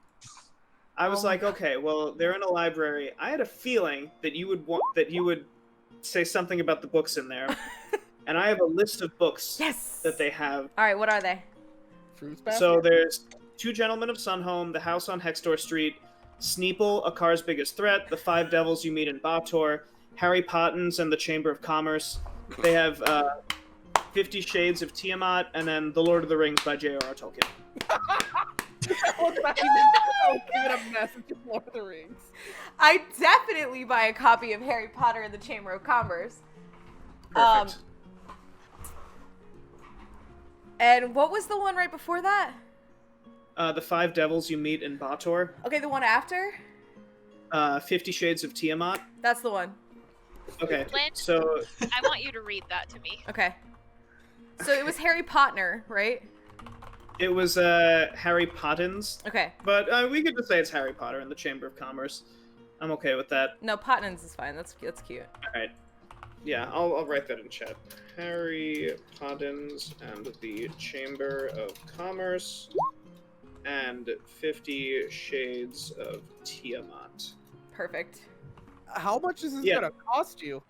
I was Oh my like, God. okay, well, they're in a library. I had a feeling that you would say something about the books in there, and I have a list of books Yes. that they have. All right, what are they? Fruits basket? So there's Two Gentlemen of Sunhome, The House on Hextor Street, Sneeple, A Car's Biggest Threat, The Five Devils You Meet in Bator, Harry Pottins and the Chamber of Commerce. They have 50 Shades of Tiamat, and then The Lord of the Rings by J.R.R. Tolkien. That was not even a message of Lord of the Rings. I definitely buy a copy of Harry Potter and the Chamber of Commerce. Perfect. And what was the one right before that? The Five Devils You Meet in Bator, Okay, the one after? 50 Shades of Tiamat. That's the one. Okay, Lynn? so I want you to read that to me. Okay. So it was Harry Potter, right? it was Harry Pottins, Okay. but we could just say it's Harry Potter and the Chamber of Commerce. I'm okay with that. No, Pottins is fine. That's cute. All right. Yeah, I'll write that in chat. Harry Pottins and the Chamber of Commerce and 50 Shades of Tiamat. Perfect. How much is this Yeah. gonna cost you?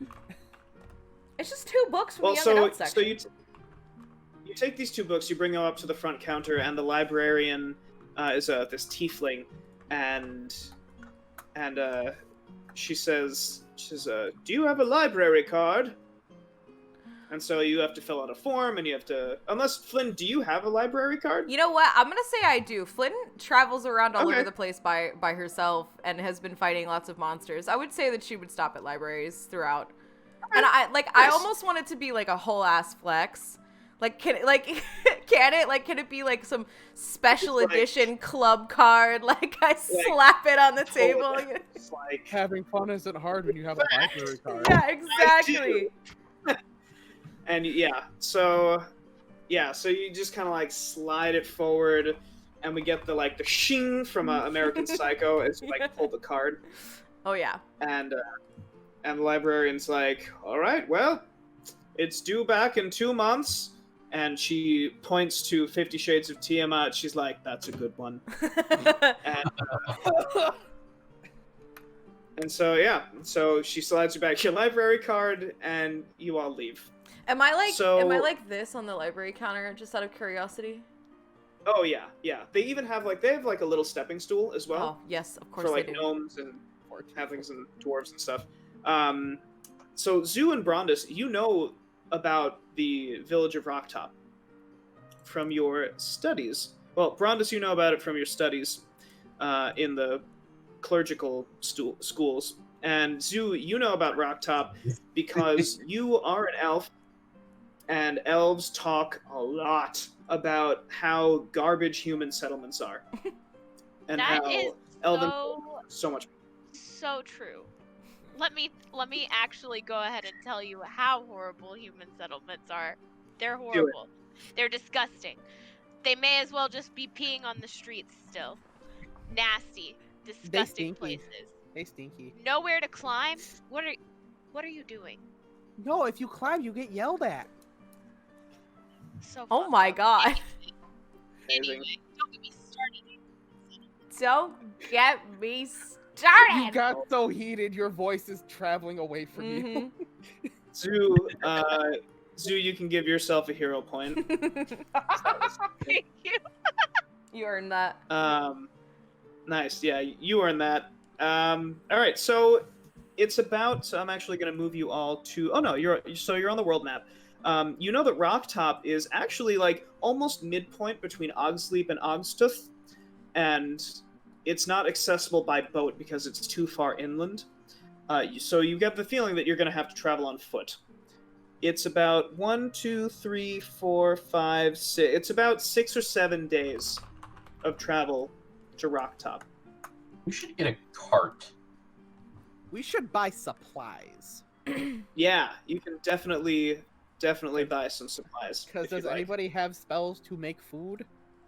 It's just 2 books from Well, the young so adult section. you take these 2 books, you bring them up to the front counter, and the librarian is this tiefling, and she says, "Do you have a library card?" And so you have to fill out a form, and you have to. Unless Flynn, do you have a library card? You know what? I'm gonna say I do. Flynn travels around all Okay. over the place by herself and has been fighting lots of monsters. I would say that she would stop at libraries throughout. And I Nice. almost want it to be like a whole ass flex. Like can it be like some special It's like- edition club card? Like I slap it on the table. It's like Having fun isn't hard when you have a library card. Yeah, exactly. And so you just kind of like slide it forward, and we get the shing from American Psycho as you pull the card, Oh yeah. and the librarian's like, "All right, well, it's due back in 2 months," and she points to 50 Shades of Tiamat. She's like, "That's a good one," and so she slides you back your library card, and you all leave. Am I So- like this on the library counter just out of curiosity? Oh yeah. They even have a little stepping stool as well. Oh yes, of course For they do. gnomes and halflings and dwarves and stuff. So Zoo and Brondus, you know about the village of Rocktop from your studies. Well, Brondus, you know about it from your studies in the clerical schools, and Zoo, you know about Rocktop because you are an elf, and elves talk a lot about how garbage human settlements are, and That how is elven so so much. so true. Let me actually go ahead and tell you how horrible human settlements are. They're horrible. They're disgusting. They may as well just be peeing on the streets still. Nasty, disgusting stinky. places. Hey, Stinky. Nowhere to climb. What are you doing? No, if you climb, you get yelled at. So Oh fucked my up. god. Amazing. Anyway, don't get me started. Don't get me You started. got so heated, your voice is traveling away from you. Mhm. Zoo, you can give yourself a hero point. Thank you. You earned that. Nice. Yeah, you earned that. All right. So it's about. So I'm actually going to move you all to. Oh no, you're on the world map. You know that Rocktop is actually almost midpoint between Ogsleep and Ogstuth, and it's not accessible by boat because it's too far inland. So you get the feeling that you're going to have to travel on foot. It's about 1, 2, 3, 4, 5, 6. It's about 6 or 7 days of travel to Rocktop. We should get a cart. We should buy supplies. Yeah, you can definitely buy some supplies. Because if you'd does like. anybody have spells to make food?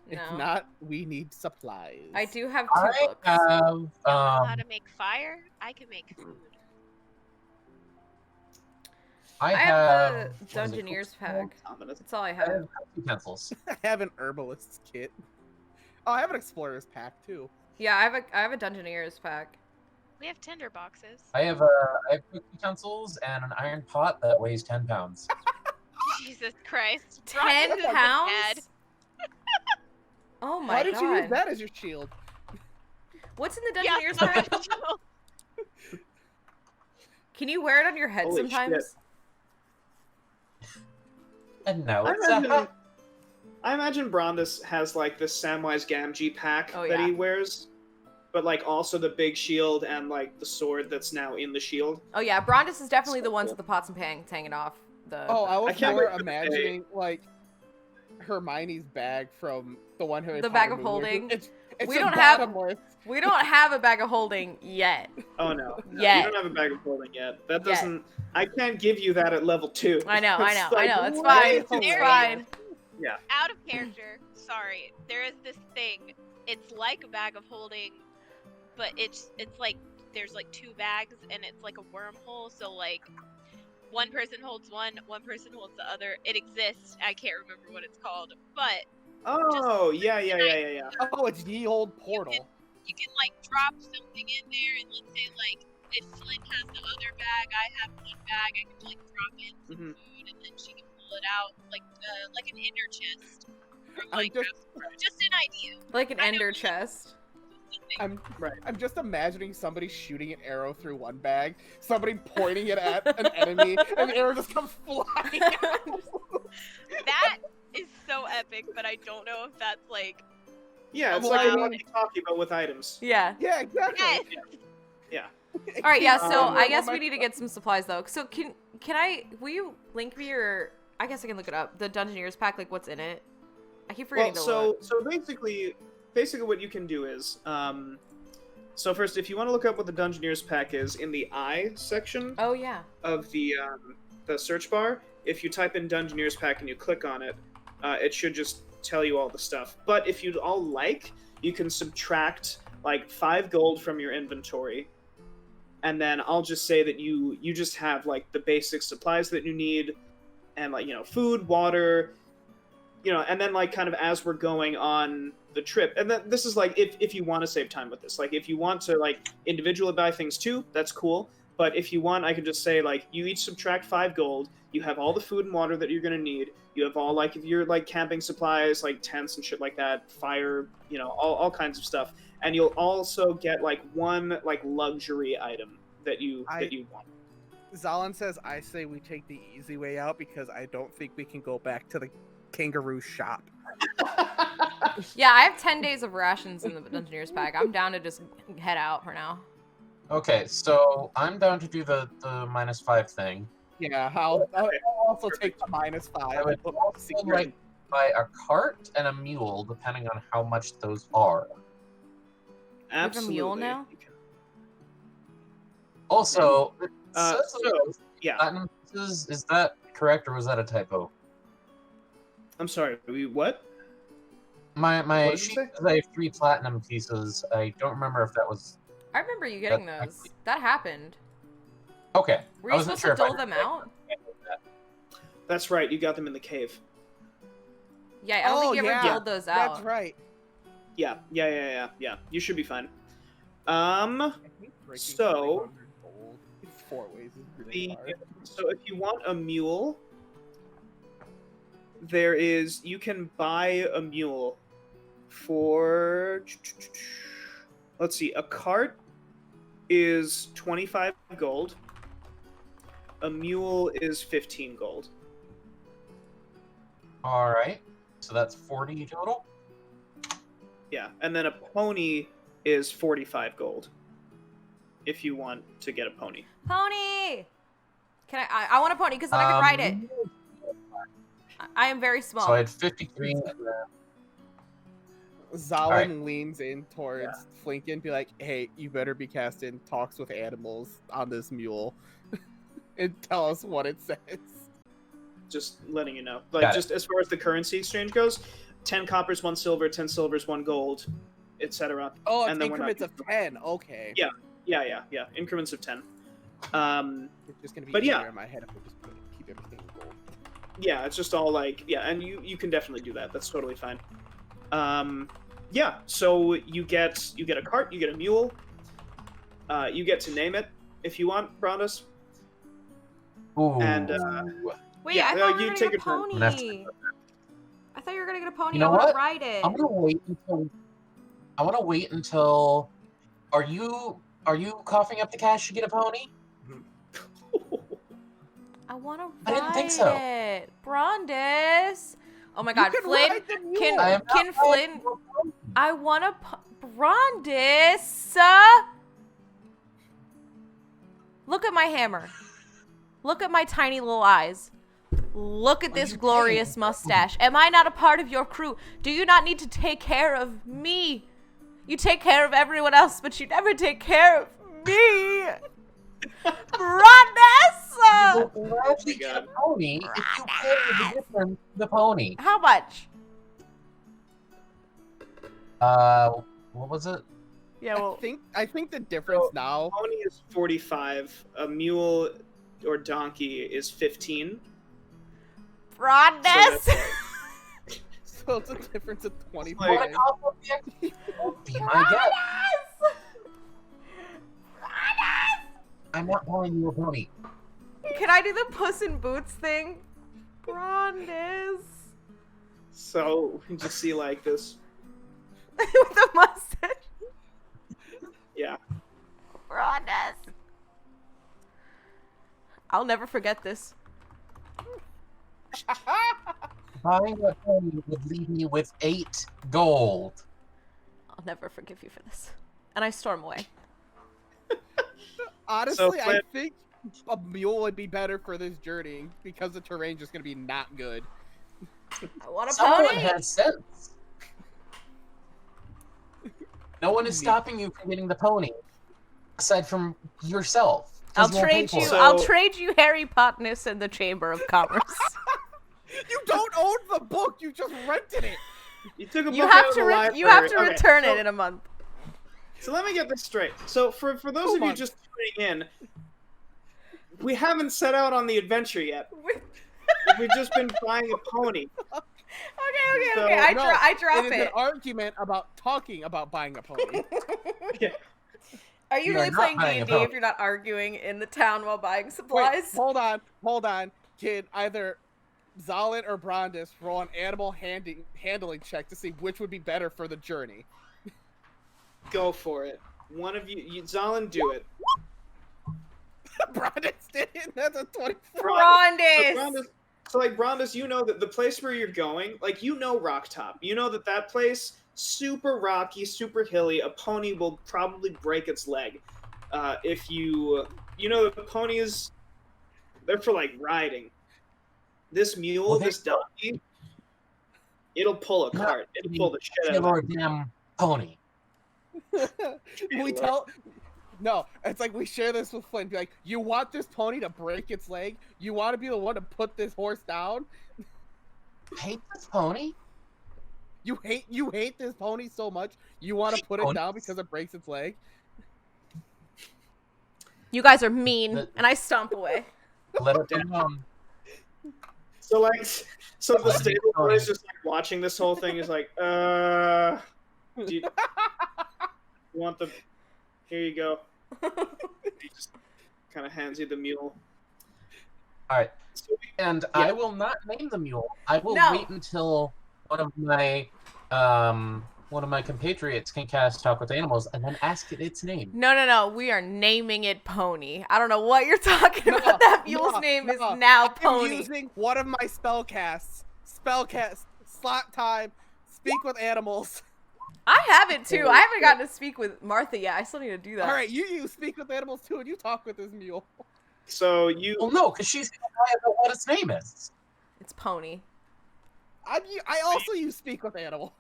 If No. not, we need supplies. I do have 2 I books. have Know how to make fire? I can make food. I I have the what is it, Dungeoneer's pack. Ominous. That's all I I have. have utensils. I have an herbalist's kit. Oh, I have an explorer's pack too. Yeah, I have a Dungeoneer's pack. We have tinder boxes. I have cook utensils and an iron pot that weighs 10 pounds. Jesus Christ. 10 Rotten pounds? bad. Oh my Why god. did you use that as your shield? What's in the Yeah, Dungeoneer's pack? Can you wear it on your head Holy sometimes? shit. And now I it's imagine, I imagine Brondus has like the Samwise Gamgee pack Oh, that yeah. he wears, but like also the big shield and like the sword that's now in the shield. Oh yeah, Brondus is definitely So the ones cool. with the pots and pans hanging off. Oh, I was can't more wait for the day. imagining like Hermione's bag from the one Harry The Potter bag of movie. holding. It's We just don't have- bottomless. We don't have a bag of holding yet. Oh no, Yet. you don't have a bag of holding yet. That Yet. doesn't. I can't give you that at level 2. I know, I know, It's I like know. It's way fine. It's hilarious. fine. Out of character. Sorry. There is this thing. It's like a bag of holding, but it's like there's like 2 bags and it's like a wormhole. So like one person holds one person holds the other. It exists. I can't remember what it's called, but Oh yeah. Oh, it's ye old portal. you can like drop something in there, and let's say like if Flynn has the other bag, I have one bag. I can like drop in some Mhm. food, and then she can pull it out like an ender chest from I'm Minecraft. Just an idea. Like an ender chest. I'm Right. I'm just imagining somebody shooting an arrow through one bag, somebody pointing it at an enemy, and the arrow just comes flying. That is so epic, but I don't know if that's like Yeah, it's Oh, like a wow. walkie-talkie but with items. Yeah. Yeah, exactly. yes. All right. Yeah. So Um, I guess we need to get some supplies though. So can I? Will you link me or I guess I can look it up. The Dungeoneer's pack. Like what's in it? I keep Well, forgetting to look. so basically what you can do is, so first, if you want to look up what the Dungeoneer's pack is, in the I section Oh yeah. of the search bar, if you type in Dungeoneer's pack and you click on it, it should just tell you all the stuff. But if you'd all like, you can subtract like 5 gold from your inventory, and then I'll just say that you just have like the basic supplies that you need, and like food, water, and then like kind of as we're going on the trip, and then this is like if you want to save time with this, like if you want to like individually buy things too, that's cool. But if you want, I could just say like you each subtract 5 gold. You have all the food and water that you're gonna need. You have all like if you're like camping supplies, like tents and shit like that, fire, all kinds of stuff. And you'll also get like 1 like luxury item that you want. Zalan says, I say we take the easy way out because I don't think we can go back to the kangaroo shop. Yeah, I have 10 days of rations in the Dungeoneer's pack. I'm down to just head out for now. Okay, so I'm down to do the -5 thing. Yeah, I'll also take the -5. I would also like buy a cart and a mule, depending on how much those are. have a mule now? You can- Also, it Uh, says so, yeah. platinum pieces. Is that correct, or was that a typo? I'm sorry. What? My What did it sheet say? says I have 3 platinum pieces. I don't remember if that was I remember you getting That's those. That happened. okay. Were I you wasn't supposed sure to if I dole them out? That's right. You got them in the cave. Yeah, I don't think you ever yeah, doled those out. That's right. Yeah. You should be fine. I think breaking So- 300 gold in 4 ways is really hard. So if you want a mule, you can buy a mule for, let's see, a cart is 25 gold. A mule is 15 gold. All right, so that's 40 total. Yeah, and then a pony is 45 gold. If you want to get a pony. Pony! Can I want a pony because then I can ride it. I am very small. So I had 53. Zalin Alright. leans in towards Flinkin and be like, hey, you better be casting talks with animals on this mule and tell us what it says. Just letting you know. Like, Got it. just as far as the currency exchange goes, 10 coppers, 1 silver, 10 silvers, 1 gold, etc. Oh, it's And then we're not increments of 10. Okay. Yeah. Yeah. Increments of 10. It's just gonna be But easier yeah. in my head if we just keep everything in gold. Yeah, it's just all like, yeah, and you can definitely do that. That's totally fine. Yeah, so you get a cart, you get a mule. You get to name it if you want, Brondus. Ooh. And Wait, Yeah, I thought we you were gonna take get a a turn. pony. I'm gonna have to- I thought you were gonna get a pony. You know I wanna what? ride it. I'm gonna wait until. I want to wait until. Are you coughing up the cash to get a pony? I wanna ride I didn't think so. it. Brondus. Oh my You god, can Flynn. ride the mule! Can I am can not Flynn? riding your pony. I wanna Brondus. Look at my hammer. Look at my tiny little eyes. Look at What are this you glorious saying? mustache. Am I not a part of your crew? Do you not need to take care of me? You take care of everyone else, but you never take care of me. Brondus! You'll gladly get a pony if you pay the difference to the pony. How much? What was it? Yeah, well, I think the difference So- now. Pony is 45. A mule or donkey is 15. Brondus! So it's a difference of 25. Like- Wanna cough up the extra? Be my guest. I'm not buying you a pony. Can I do the Puss in Boots thing? Brondus. So you just see like this. With the mustache. Yeah. Brondus. I'll never forget this. Buying a pony would leave me with 8 gold. I'll never forgive you for this. And I storm away. Honestly, I Flynn- think a mule would be better for this journey because the terrain's just gonna be not good. I want a Someone pony. has sense. No one is stopping you from getting the pony, aside from yourself. 'cause I'll you won't pay trade for you. it. So- I'll trade you Harry Potness in the Chamber of Commerce. You don't own the book. You just rented it. You took a book you out have of to. the library. You have to Okay, return so- it in a month. So let me get this straight. So for those of you months. just tuning in, we haven't set out on the adventure yet. We've just been buying a pony. Okay. So- I No, drop It is an argument about talking about buying a pony. Are you We are really not playing buying a D&D if pony. you're not arguing in the town while buying Wait, supplies? hold on. Can either Zalin or Brondus roll an animal handling check to see which would be better for the journey? Go for it. One of you Zalin, do it. Brondus did it. That's a 24. Brondus! So like Brondus, you know that the place where you're going, like you know Rock Top. You know that place, super rocky, super hilly. A pony will probably break its leg. If you know that the ponies, they're for like riding. This mule, Well, this donkey, it'll pull a cart. It'll pull the shit out of Taylor it. damn pony. We tell. No, it's like we share this with Flynn. Be like, you want this pony to break its leg? You want to be the one to put this horse down? Hate this pony? You hate this pony so much. You want to put it Ponies? down because it breaks its leg? You guys are mean, The- and I stomp away. Let it down. So like, so the Let me stable tell boy you. is just like watching this whole thing. Is like, do you want the? Here you go. He just kind of hands you the mule. All right, So and I will not name the mule. I will No. wait until one of my compatriots can cast Talk with Animals, and then ask it its name. No. We are naming it Pony. I don't know what you're talking about. That mule's name is now I'm Pony. using one of my spellcasts. Slot time. Speak with animals. I have it too. I haven't gotten to speak with Martha yet. I still need to do that. All right, you use speak with animals too, and you talk with this mule. So you Well, no, because she's gonna find out what its name is. It's Pony. I also use speak with animal.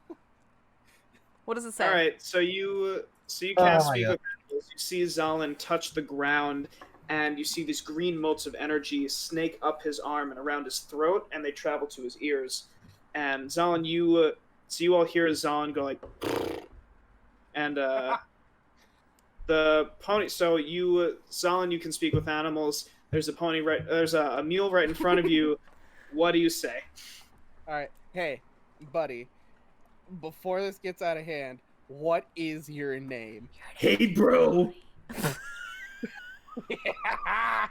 What does it say? all right? So you Oh cast my speak God. with animals. You see Zalin touch the ground, and you see these green motes of energy snake up his arm and around his throat, and they travel to his ears. And Zalin, So you all hear Zalin go like, and the pony. So you, Zalin, you can speak with animals. There's a pony right. There's a mule right in front of you. What do you say? All right, hey, buddy. Before this gets out of hand, what is your name? Hey, bro. Yeah.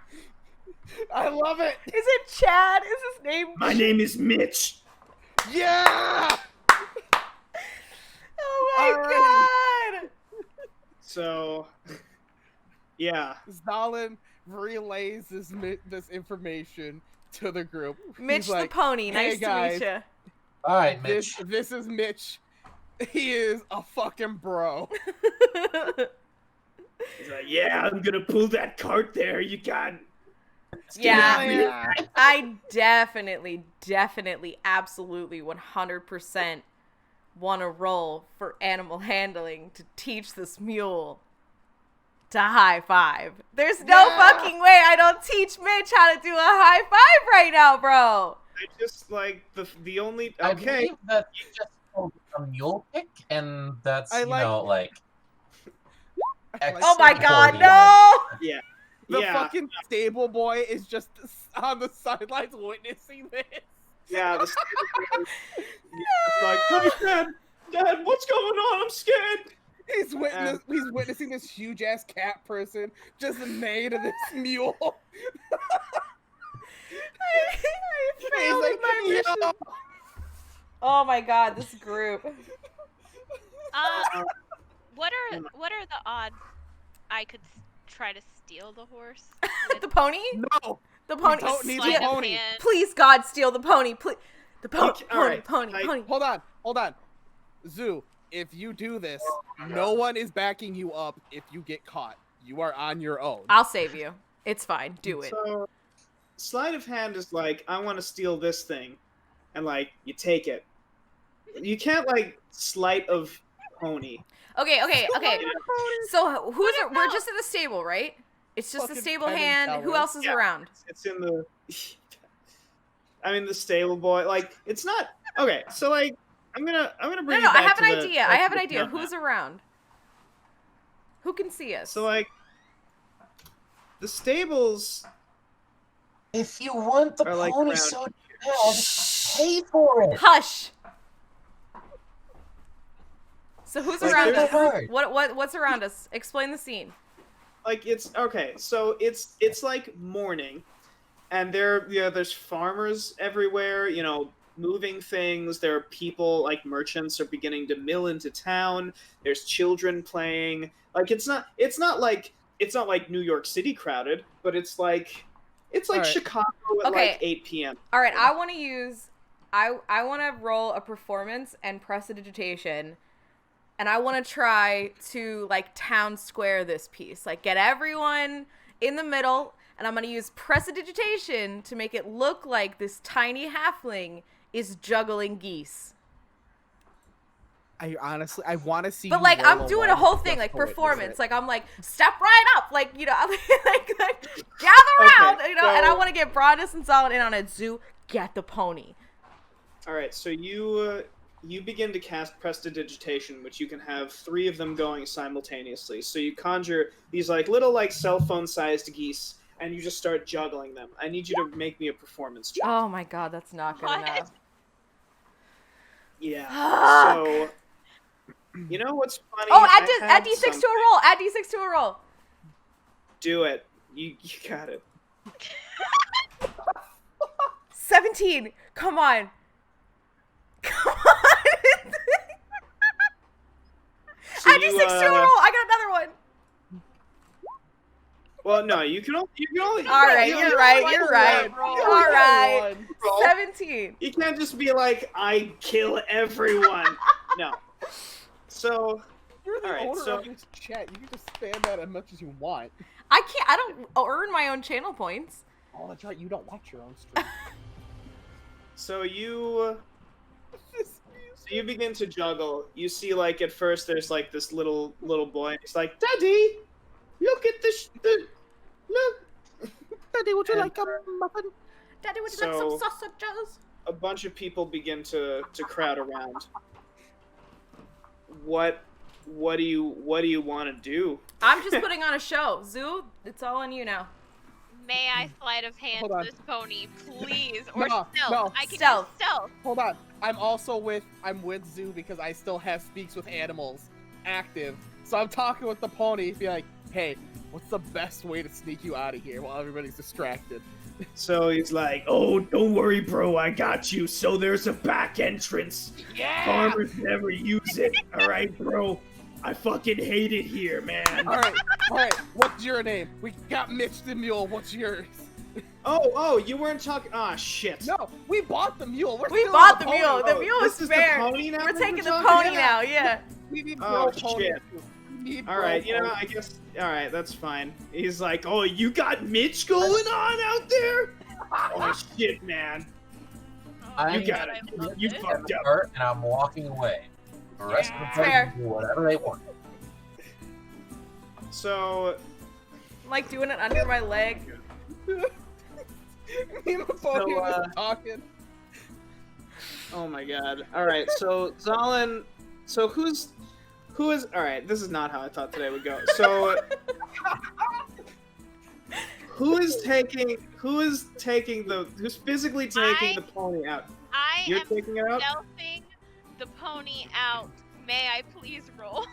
I love it. Is it Chad? Is his name? My name is Mitch. Yeah. Oh my Alrighty. god! So, yeah. Zalin relays this information to the group. Mitch He's like, the pony. "Hey, Nice guys, to meet you. All right, Mitch. This is Mitch. He is a fucking bro. He's like, yeah, I'm gonna pull that cart there. You got. Yeah. I definitely, absolutely, 100% want to roll for animal handling to teach this mule to high five. There's no fucking way I don't teach Mitch how to do a high five right now, bro. I just like the only. I Okay. believe that you just told a mule kick, and that's I like- like. Oh my god, Except no! Yeah. The yeah. fucking stable boy is just on the sidelines witnessing this. Yeah. It's like, hey, Dad, what's going on? I'm scared. He's witnessing this huge ass cat person just neigh to this mule. I He's failed like, in my mission. "Yo." Oh my god, this group. What are the odds I could try to steal the horse? The pony? No, The pony. don't need Sleight the of pony. hand. Please, God, steal the pony. Please. The pony. Okay, Pony. alright, Pony. I- Pony. Hold on. Zoo, if you do this, no one is backing you up if you get caught. You are on your own. I'll save you. It's fine. Do it. So, sleight of hand is like, I want to steal this thing, and like you take it. You can't like sleight of pony. Okay. So we're just in the stable, right? It's just the Fucking stable Penn and hand. Who Teller. else is Yeah. around? It's in the. I mean, the stable boy. Like, it's not okay. So like, I'm gonna bring. No, you I back have to an the- idea. back I to have an the idea. front Who's map. around? Who can see us? So like, the stables. If you want the Or, like, pony around so bad, pay for it. Hush. So who's Like, around there's- us? What's around us? Explain the scene. Like it's okay, so it's like morning, and there's farmers everywhere, moving things. There are people like merchants are beginning to mill into town. There's children playing. Like it's not like New York City crowded, but it's like Alright. Chicago at Okay. like 8 p.m. All right, I want to roll a performance and prestidigitation, and I want to try to like town square this piece, like get everyone in the middle, and I'm going to use prestidigitation to make it look like this tiny halfling is juggling geese. I want to see. But you like roll I'm doing one a whole just thing, like to witness performance. it. Like I'm like step right up, like like gather around, Okay, and I so- want to get Broadus and Solid in on it. Zoo, get the pony. All right, so you begin to cast prestidigitation, which you can have 3 of them going simultaneously. So you conjure these like little like cell phone sized geese, and you just start juggling them. I need you to make me a performance check. Oh my god, that's not good What? enough. Yeah. Fuck. So you know what's funny? Oh, I add had D6 to some- a roll. Add D6 to a roll. Do it. You got it. 17. Come on. Come on. So Add D6 to a roll. I got another one. Well, no, you can only. All right, you- you're right. you You're only right. roll. All right. Roll. 17. You can't just be like, I kill everyone. No. So You're the All right, owner so- of this chat. You can just spam that as much as you want. I can't. I don't earn my own channel points. Oh, that's right. You don't watch your own stream. So you begin to juggle. You see, like at first, there's like this little boy. And he's like, "Daddy, look at this. Look." Daddy, would you And- like a muffin? Daddy, would you like some So- sausages? A bunch of people begin to crowd around, what do you want to do? I'm just putting on a show. Zoo, it's all on you now. May I sleight of hand Hold on. this pony, please? Or No, stealth. no. I can Stealth. do stealth. Hold on. I'm with Zoo because I still have speaks with animals active. So I'm talking with the pony. Be like, hey, what's the best way to sneak you out of here while everybody's distracted? So he's like, oh, don't worry, bro, I got you. So there's a back entrance. Yeah. Farmers never use it. All right, bro. I fucking hate it here, man. All right. What's your name? We got Mitch the mule. What's yours? Oh, you weren't talking. Ah, shit. No, we bought the mule. We still bought on the pony. mule. The Oh, mule this is is the fair. pony now We're that taking we're the talking pony about? now. Yeah. We need Oh, bro pony. shit. We need All bro right, pony. I guess. All right, that's fine. He's like, oh, you got Mitch going on out there? Oh shit, man. I You got it. I love You this. fucked up. Cart and I'm walking away. The rest of the party Fair. can do whatever they want. So, I'm like doing it under my leg. Me and the pony So, are just talking. oh my god. All right, so Zalin. So who is? All right, this is not how I thought today would go. So, who's physically taking the pony out? You're am taking it out? stealthing the pony out. May I please roll?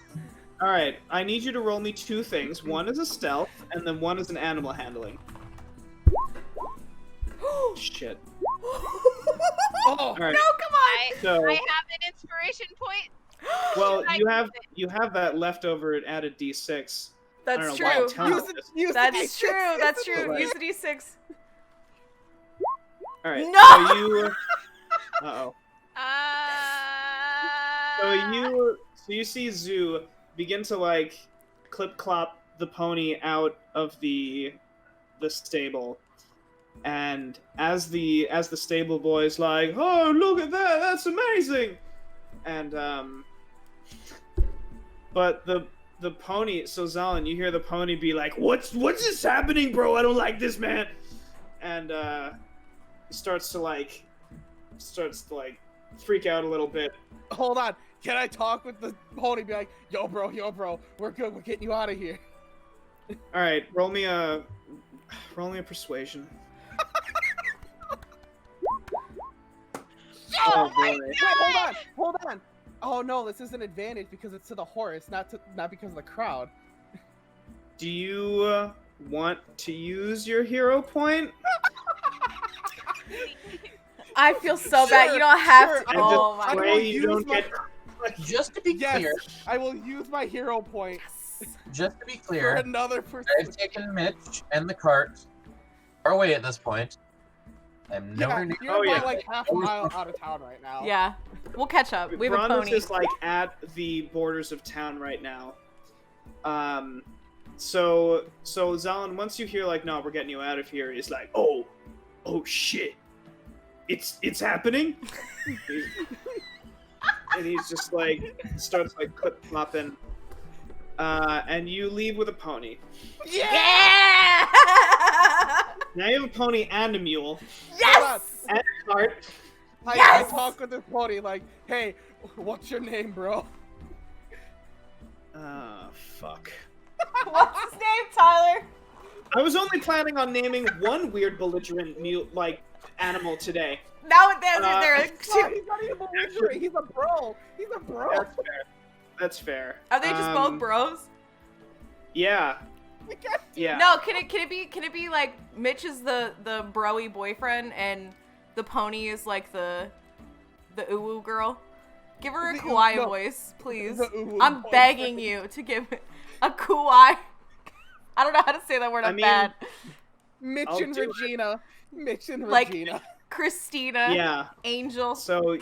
All right, I need you to roll me two things. One is a stealth, and then one is an animal handling. Shit. Oh, All right. No, come on. So, I have an inspiration point. well, I you have that leftover added D6. I That's don't know why I'm true. telling you use it. this. Use That's the true. That's true. Right. Use the D6. All right. No! So you. Uh-oh. So you see Zoo begin to like clip clop the pony out of the stable, and as the stable boy's like, oh, look at that, that's amazing, and but the pony, so Zalin, you hear the pony be like, what's this happening, bro? I don't like this, man. And he starts to freak out a little bit. Hold on. Can I talk with the pony? Be like, yo, bro, we're good. We're getting you out of here. All right, roll me a persuasion. Oh boy. Wait, hold on. Oh no, this is an advantage because it's to the horse, not because of the crowd. Do you want to use your hero point? I feel so bad. Sure, You don't have sure. to. And Oh just my pray god. you use don't my- get. Just to be Yes, clear, I will use my hero point just to be for clear, another person. I've taken Mitch and the cart far away at this point. I'm Yeah, nowhere near. you're Oh, about yeah. like half a mile out of town right now. Yeah, we'll catch up. We have a Bronus pony. is like at the borders of town right now. So Zalin, once you hear like, no, we're getting you out of here, is like, oh shit, it's happening. And he's just like starts like clip flopping, and you leave with a pony. Yeah! Now you have a pony and a mule Yes! and a cart. I Yes! talk with the pony like, hey, what's your name, bro? Fuck. What's his name, Tyler? I was only planning on naming one weird belligerent mule like animal today. Now there No, are he's two. not even belligerent. He's a bro. He's a bro. That's fair. That's fair. Are they just both bros? Yeah. I guess. Yeah. No, can it be like Mitch is the broy boyfriend and the pony is like the uwu girl? Give her a The kawaii no. voice, please. The uwu I'm boyfriend. begging you to give it a kawaii. I don't know how to say that word. I I'm mean, bad. Mitch I'll and do it. Regina. Mitch and Like- Regina. Christina. Yeah. Angel. So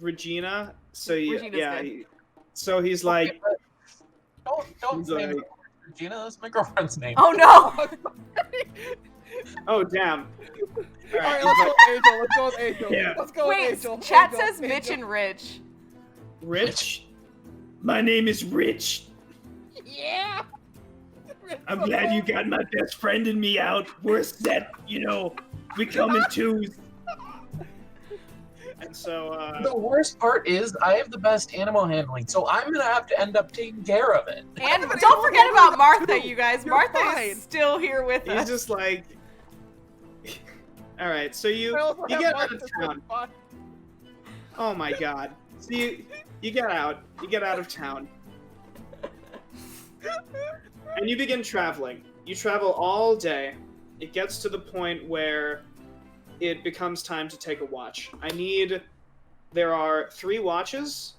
Regina. So Regina's yeah. good. So he's like, Don't He's say like- Regina. That's my girlfriend's name. Oh no! oh damn. All All right. right, let's go with Angel. Let's go with Angel. Yeah. Let's go Wait, with Angel. chat Angel, says Mitch Angel. and Rich. Rich. My name is Rich. Yeah. I'm glad you got my best friend and me out. We're set. We come in twos. And so, The worst part is I have the best animal handling, so I'm gonna have to end up taking care of it. And But don't it's forget only about the Martha, two. you guys. You're Martha fine. is still here with he's us. just like, all right. So you I also have get out of Martha's town. response. Oh my god. So you get out. You get out of town. And you begin traveling. You travel all day. It gets to the point where it becomes time to take a watch. There are 3 watches.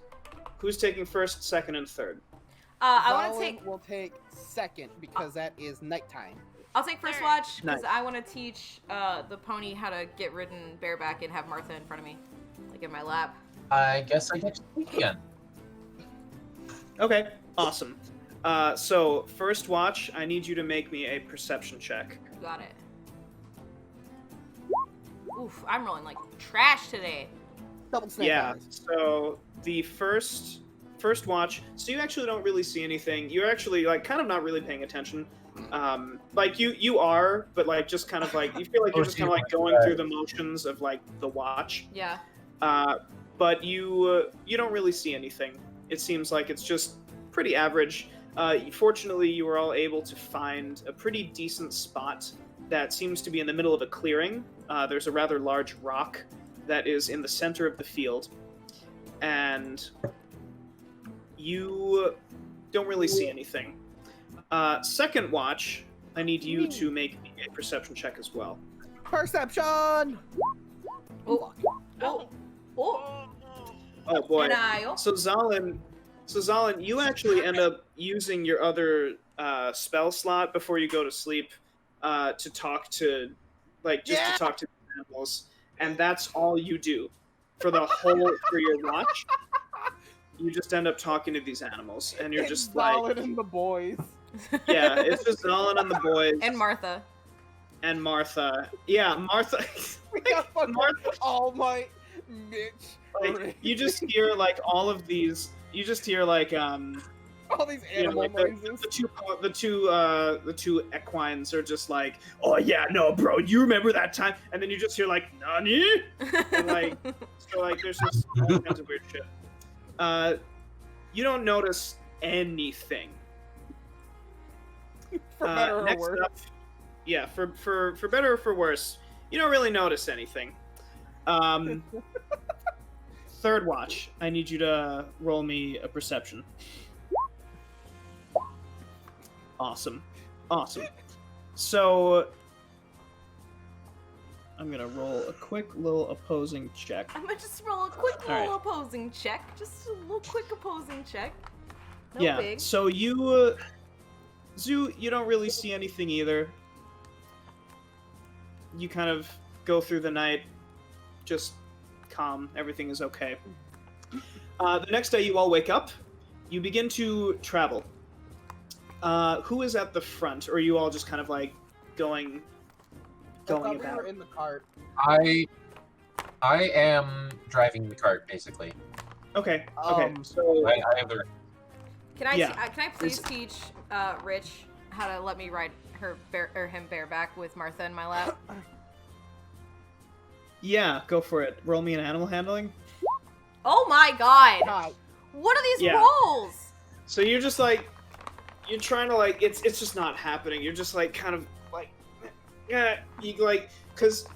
Who's taking first, second, and third? I want to Zalin take. will take second because that is nighttime. I'll take first Third. watch because Nice. I want to teach the pony how to get ridden bareback and have Martha in front of me, like in my lap. I guess I get to speak again. Okay, awesome. So, first watch, I need you to make me a perception check. You got it. Oof, I'm rolling like trash today. Double snake Yeah, eyes. so the first watch, so you actually don't really see anything. You're actually, like, kind of not really paying attention. Like, you are, but, like, just kind of, like, you feel like you're just kind of, like, going through the motions of, like, the watch. Yeah. But you don't really see anything. It seems like it's just pretty average. Fortunately, you were all able to find a pretty decent spot that seems to be in the middle of a clearing. There's a rather large rock that is in the center of the field, and you don't really see anything. Second watch, I need you to make me a perception check as well. Perception. Oh. Oh. Oh. Oh boy. And I. So Zalin, you actually end up using your other spell slot before you go to sleep to talk to, like, just to talk to animals, and that's all you do for your watch. You just end up talking to these animals, and you're It's just Zalin like, and the boys. yeah, it's just Zalin and the boys And Martha. and Martha. Yeah, Martha. We got fucking Martha. All Might, Mitch, Like, Rick, you just hear like all of these. You just hear like all these you know, animal like noises. the two equines are just like, oh yeah, no, bro, you remember that time? And then you just hear like, nani? And like, so like, there's just all kinds of weird shit. You don't notice anything. For better or Next worse. up, yeah, for better or for worse, you don't really notice anything. Third watch, I need you to roll me a perception. Awesome. So, I'm gonna roll a quick little opposing check. I'm gonna just roll a quick All little right. opposing check. Just a little quick opposing check. No Yeah, big. so you, Zoo, you don't really see anything either. You kind of go through the night, just calm, everything is okay. The next day you all wake up, you begin to travel. Who is at the front, or are you all just kind of like going I thought we about? were in the cart. I am driving the cart, basically. Okay, Um, so I have the. Can I Yeah. can I please teach Rich how to let me ride him bareback with Martha in my lap? yeah, go for it. Roll me an animal handling. Oh my god! God, What are these Yeah. rolls? So you're just like, you're trying to like, it's just not happening. You're just like kind of like, yeah, you like, cause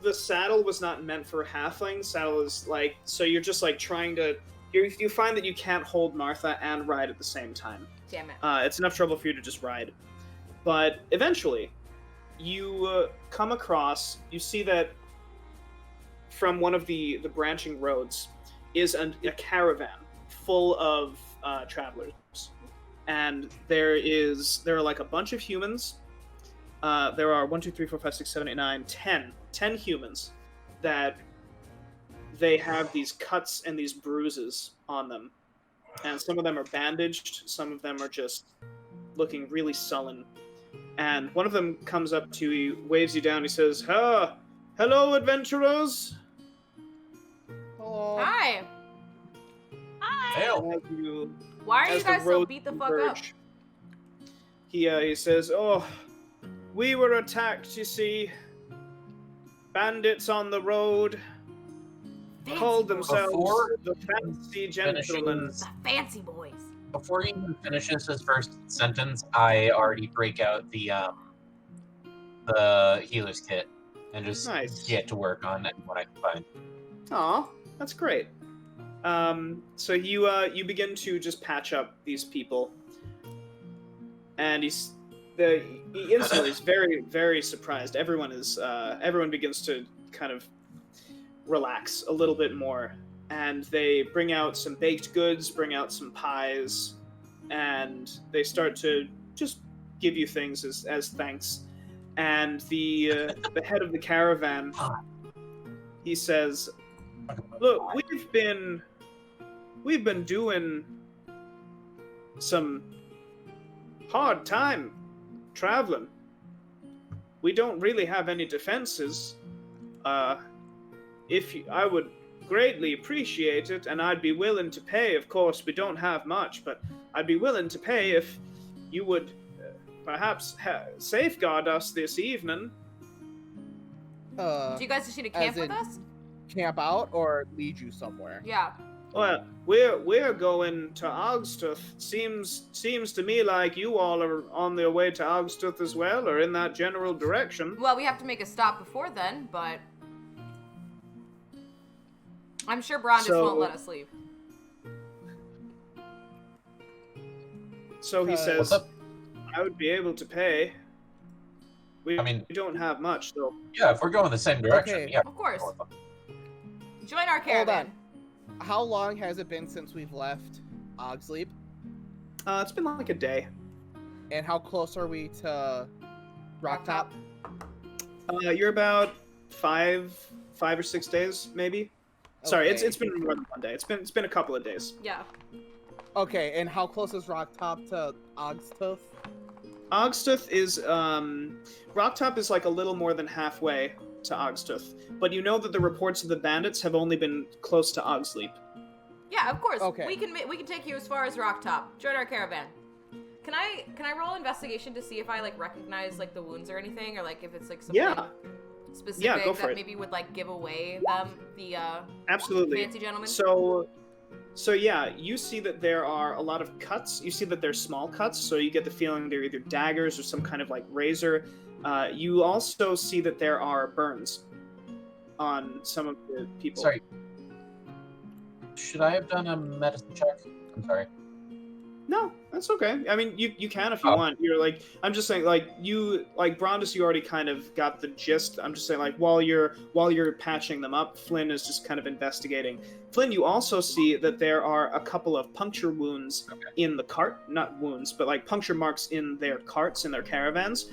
the saddle was not meant for halfling. Saddle is like, so you're just like trying to, you find that you can't hold Martha and ride at the same time. Damn it. It's enough trouble for you to just ride. But eventually, you come across, you see that from one of the branching roads is a caravan full of travelers. And there are like a bunch of humans. There are 1, 2, 3, 4, 5, 6, 7, 8, 9, 10 humans that they have these cuts and these bruises on them. And some of them are bandaged, some of them are just looking really sullen. And one of them comes up to you, waves you down, he says, hello, adventurers! hello. Hi. Hi. Hail. As you Why are as you the guys so roads beat the fuck up? converge, he says, oh, we were attacked, you see. Bandits on the road. Fancy called boys. themselves Before the Fancy Gentlemen. The fancy boys. Before he even finishes his first sentence, I already break out the healer's kit and just Nice. get to work on what I can find. Aw, that's great. So you begin to just patch up these people, and he instantly is very, very surprised. Everyone begins to kind of relax a little bit more, and they bring out some baked goods, bring out some pies, and they start to just give you things as thanks. And the head of the caravan, he says, "Look, we've been doing some hard time traveling. We don't really have any defenses. I would greatly appreciate it, and I'd be willing to pay. Of course, we don't have much, but I'd be willing to pay if you would perhaps safeguard us this evening." Do you guys just need to camp as with in- us? Camp out or lead you somewhere? Yeah. Well, we're going to Ogstuth. Seems to me like you all are on their way to Ogstuth as well, or in that general direction. Well, we have to make a stop before then, but I'm sure Brondis won't let us leave. So he What's says, What's up? "I would be able to pay. We I mean- don't have much, though." Yeah, if we're going the same direction, Okay. yeah. Of course. Join our Hold caravan. on. How long has it been since we've left Ogsleep? It's been like a day. And how close are we to Rocktop? You're about five or 6 days, maybe. Sorry, Okay. it's been more than one day. It's been a couple of days. Yeah. Okay, and how close is Rocktop to Ogstuth? Ogstuth is Rocktop is like a little more than halfway to Ogstuth, but you know that the reports of the bandits have only been close to Ogsleep. Yeah, of course. Okay. We can take you as far as Rocktop. Join our caravan. Can I roll investigation to see if I like recognize like the wounds or anything, or like if it's like something Yeah. specific Yeah, go for that it. maybe would like give away the Absolutely. fancy gentleman? So yeah, you see that there are a lot of cuts. You see that they're small cuts, so you get the feeling they're either daggers or some kind of like razor. You also see that there are burns on some of the people. Sorry. Should I have done a medicine check? I'm sorry. No, that's okay. I mean, you can if you Oh. want. You're like, I'm just saying, like Brondis, you already kind of got the gist. I'm just saying, like, while you're patching them up, Flynn is just kind of investigating. Flynn, you also see that there are a couple of puncture wounds in the cart, not wounds, but like puncture marks in their carts, in their caravans,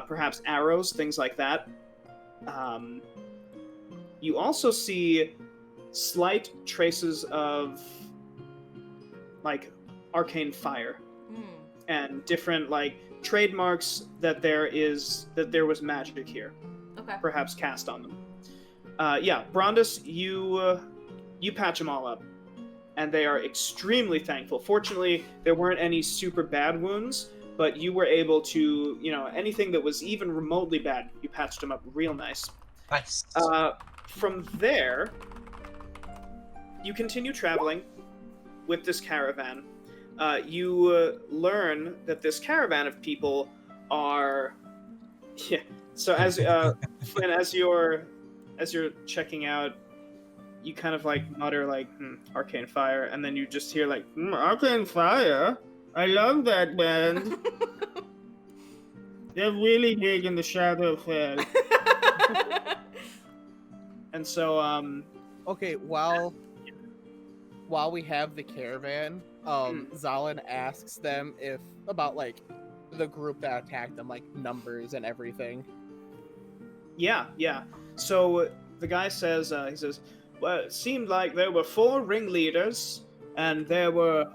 perhaps arrows, things like that. You also see slight traces of like arcane fire and different like trademarks that there was magic here, Okay. perhaps cast on them. Yeah, Brondis, you patch them all up, and they are extremely thankful. Fortunately, there weren't any super bad wounds, but you were able to, anything that was even remotely bad, you patched them up real nice. Nice. From there, you continue traveling with this caravan. You learn that this caravan of people are, yeah. So as Flynn, as you're checking out, you kind of like mutter like arcane fire, and then you just hear like arcane fire. I love that band. They're really big in the shadow of hell. And so Okay, while we have the caravan, Zalin asks them about like the group that attacked them, like numbers and everything. Yeah. So the guy says, well, it seemed like there were 4 ringleaders, and there were,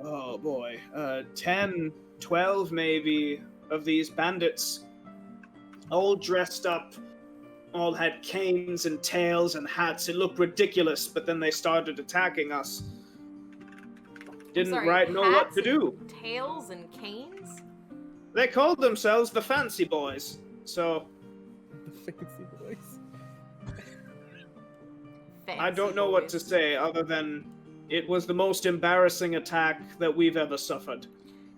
10, 12 maybe, of these bandits, all dressed up, all had canes and tails and hats. It looked ridiculous, but then they started attacking us. Didn't Sorry, quite know what hats to do. and tails and canes? They called themselves the Fancy Boys, so... The fancy voice. I don't know what to say other than it was the most embarrassing attack that we've ever suffered.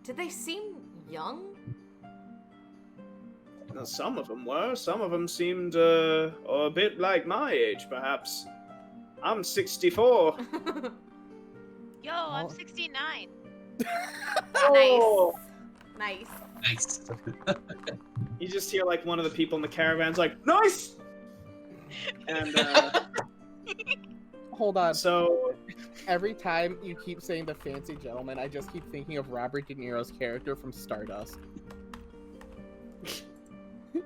Did they seem young? Now, some of them were. Some of them seemed a bit like my age, perhaps. I'm 64. Yo, I'm 69. Oh. Nice. Nice. You just hear like one of the people in the caravan's like, "Nice!" And Hold on. so Every time you keep saying the fancy gentleman, I just keep thinking of Robert De Niro's character from Stardust.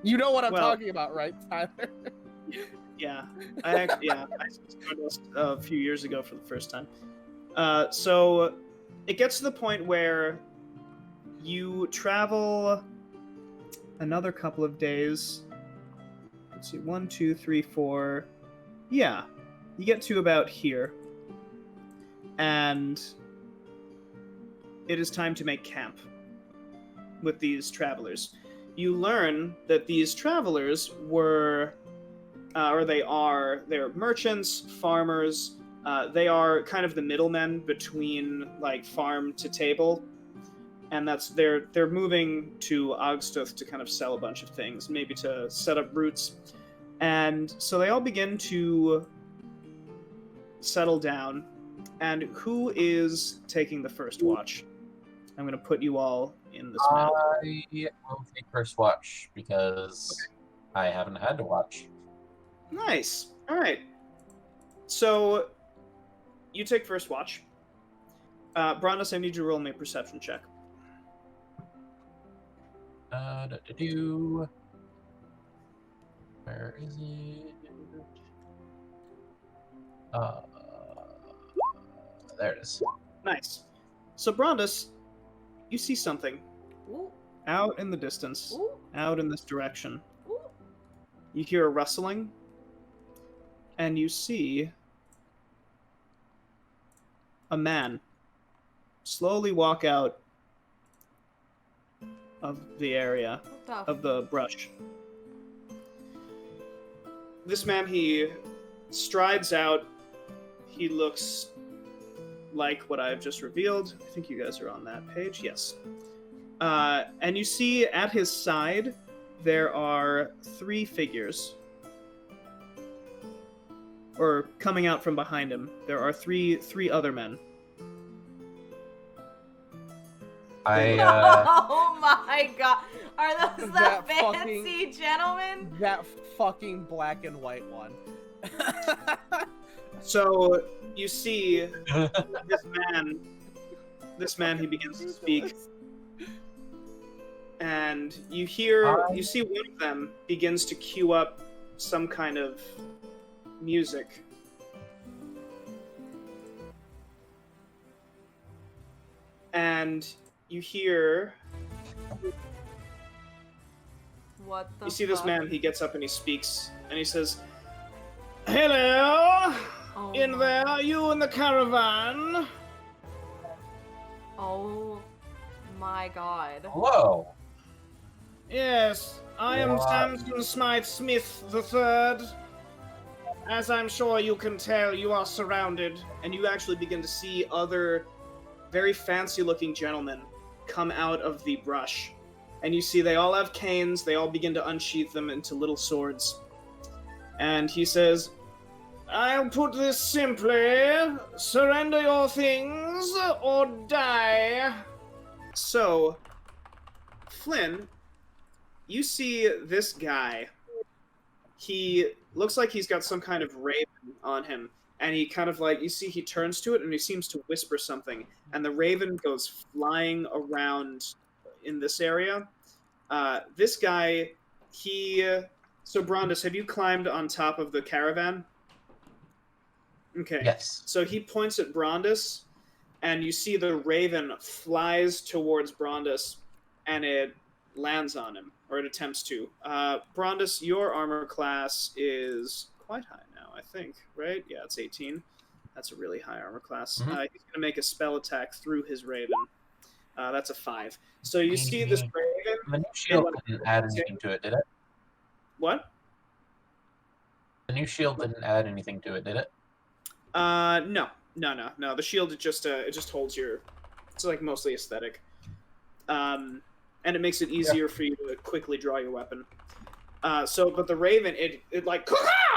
You know what I'm talking about, right, Tyler? yeah, I saw Stardust a few years ago for the first time. So it gets to the point where you travel another couple of days. Let's see, 1, 2, 3, 4. Yeah, you get to about here. And it is time to make camp with these travelers. You learn that these travelers were, they're merchants, farmers. They are kind of the middlemen between like farm to table, and they're moving to Ogstuth to kind of sell a bunch of things, maybe to set up roots, and so they all begin to settle down. And who is taking the first watch? I'm going to put you all in this map. I will take first watch because I haven't had to watch. Nice. All right. So you take first watch. Brandis, I need you to roll me a perception check. Where is it? There it is. Nice. So Brandis, you see something Ooh. out in the distance, Ooh. out in this direction. Ooh. You hear a rustling, and you see a man slowly walk out of the area, of the brush. This man, he strides out. He looks like what I've just revealed. I think you guys are on that page. Yes. And you see at his side, there are 3 figures. Or coming out from behind him, there are three other men. Oh my god. Are those the That fancy gentlemen? That fucking black and white one. So you see this man, he begins to speak, and you see one of them begins to cue up some kind of music. And you hear, What the you see this fuck? man, he gets up and he speaks, and he says, "Hello! Oh In my- there, you in the caravan?" Oh my god. Hello. "Yes, I am What? Samson Smythe Smith III. As I'm sure you can tell, you are surrounded." And you actually begin to see other very fancy-looking gentlemen come out of the brush. And you see they all have canes, they all begin to unsheath them into little swords. And he says, "I'll put this simply, surrender your things or die." So, Flynn, you see this guy. He looks like he's got some kind of raven on him, and he kind of like, you see he turns to it and he seems to whisper something, and the raven goes flying around in this area. This guy, so Brandis, have you climbed on top of the caravan? Okay. Yes. So he points at Brandis, and you see the raven flies towards Brandis, and it lands on him, or it attempts to. Brandis, your armor class is quite high now, I think, right? Yeah, it's 18. That's a really high armor class. Mhm. He's going to make a spell attack through his raven. That's a 5. So you see this raven. The new shield didn't add anything to it, did it? What? The new shield didn't add anything to it, did it? No. The shield it just holds your. It's like mostly aesthetic. And it makes it easier for you to quickly draw your weapon. But the raven, it like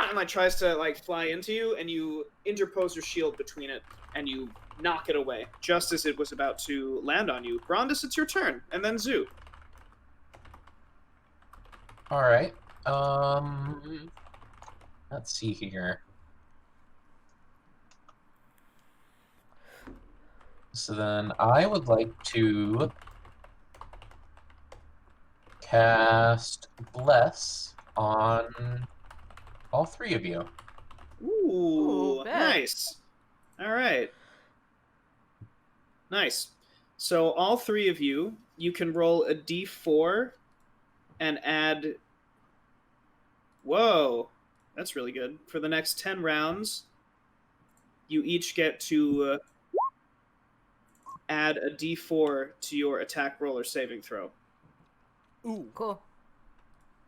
and like tries to like fly into you, and you interpose your shield between it, and you knock it away just as it was about to land on you. Brondis, it's your turn, and then Zoo. All right. Let's see here. So then I would like to cast Bless on all three of you. Ooh, bet. nice. All right. Nice. So all three of you, you can roll a d4 and add... Whoa, that's really good. For the next 10 rounds, you each get to add a d4 to your attack roll or saving throw. Ooh. Cool.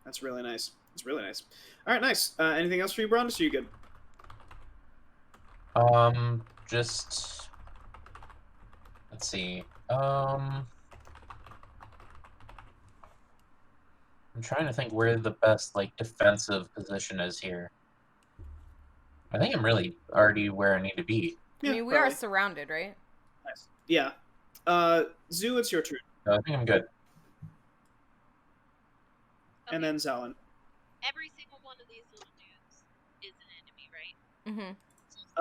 That's really nice. It's really nice. All right, nice. Anything else for you, Brondis? Are you good? Just let's see. I'm trying to think where the best like defensive position is here. I think I'm really already where I need to be. Yeah, I mean, we probably. are surrounded, right? Nice. Yeah. Zoo, it's your turn. So I think I'm good. And then Zalin. Every single one of these little dudes is an enemy, right?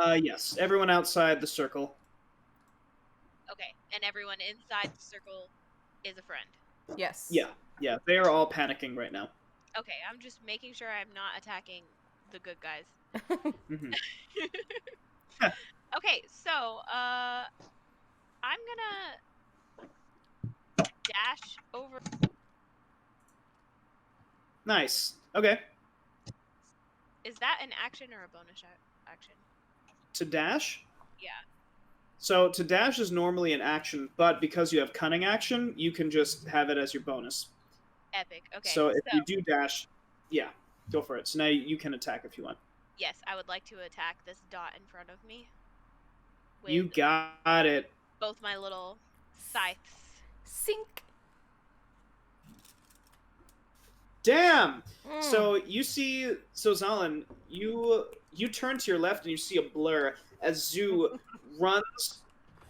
Mm-hmm. Yes. Everyone outside the circle. Okay, and everyone inside the circle is a friend. Yes. Yeah. They are all panicking right now. Okay, I'm just making sure I'm not attacking the good guys. Mm-hmm. Okay, so I'm gonna dash over. Nice. Okay. Is that an action or a bonus action? To dash? Yeah. So to dash is normally an action, but because you have cunning action, you can just have it as your bonus. Epic. Okay. So if you do dash, yeah, go for it. So now you can attack if you want. Yes, I would like to attack this dot in front of me. You with got it. both my little scythes. Sink. Damn. Mm. So you see, Zalin, you turn to your left and you see a blur as Zoo runs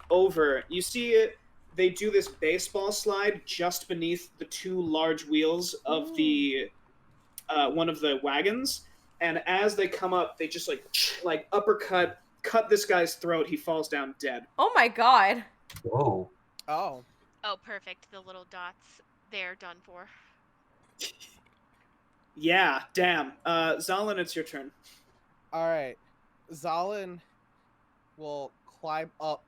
over. You see it. They do this baseball slide just beneath the two large wheels of the one of the wagons, and as they come up, they just like uppercut, cut this guy's throat. He falls down dead. Oh my god. Whoa. Oh. Oh, perfect. The little dots, they're done for. Yeah, damn. Zalin, it's your turn. All right. Zalin will climb up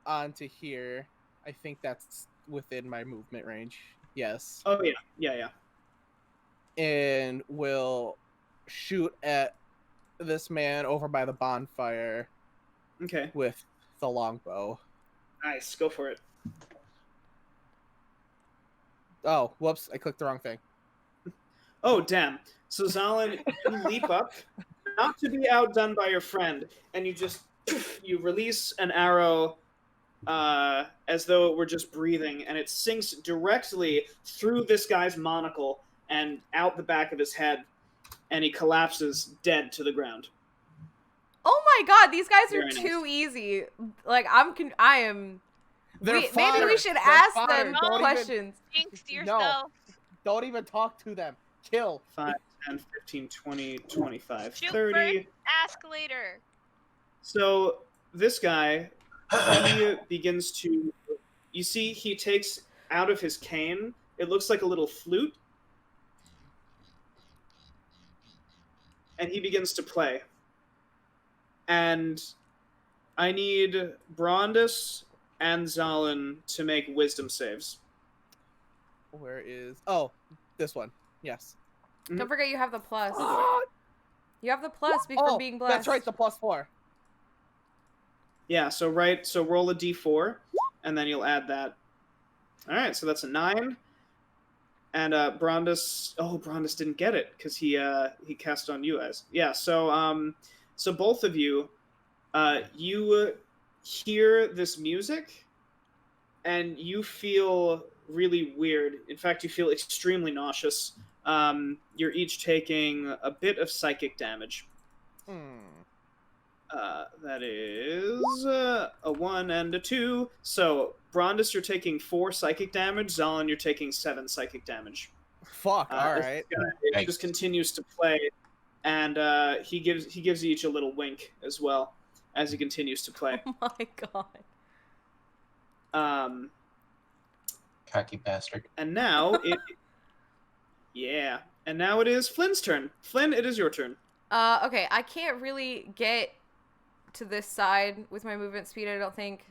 onto here. I think that's within my movement range. Yes. Oh yeah. And will shoot at this man over by the bonfire Okay, with the longbow. nice. Go for it. Oh, whoops! I clicked the wrong thing. Oh, damn. So, Zalin, you leap up, not to be outdone by your friend, and you release an arrow as though it were just breathing, and it sinks directly through this guy's monocle and out the back of his head, and he collapses dead to the ground. Oh my god, these guys are Very nice. too easy. Like I am. They're Maybe fodder. we should They're ask fodder. them Don't questions. Jinx yourself. Don't even talk to them. Kill. 5, 10, 15, 20, 25, Shoot 30. first, ask later. So, this guy, he begins to... You see, he takes out of his cane, it looks like a little flute, and he begins to play. And I need Brondis and Zalin to make wisdom saves. Where is? Oh, this one. Yes. Don't forget you have the plus. You have the plus from being blessed. That's right. The +4. Yeah, so roll a d4, and then you'll add that. All right, so that's a 9. And Brondis didn't get it because he cast on you as. Yeah, so both of you, You hear this music, and you feel really weird. In fact, you feel extremely nauseous. You're each taking a bit of psychic damage. That is a 1 and a 2. So, Brondis, you're taking 4 psychic damage. Zalin, you're taking 7 psychic damage. Fuck. All This right. guy, it just continues to play, and he gives you each a little wink as well as he continues to play. Oh my god. Cocky bastard. And now and now it is Flynn's turn. Flynn, it is your turn. Okay, I can't really get to this side with my movement speed, I don't think.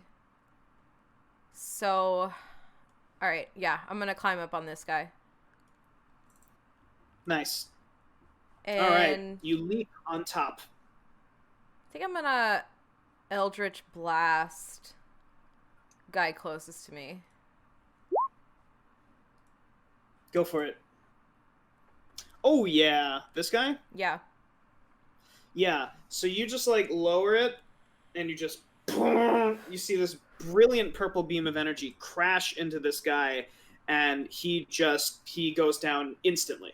So, alright, yeah, I'm gonna climb up on this guy. Nice. And All right, you leap on top. I think I'm gonna Eldritch Blast guy closest to me. Go for it. Oh yeah, this guy? Yeah. Yeah. So you just like lower it, and you just you see this brilliant purple beam of energy crash into this guy, and he goes down instantly.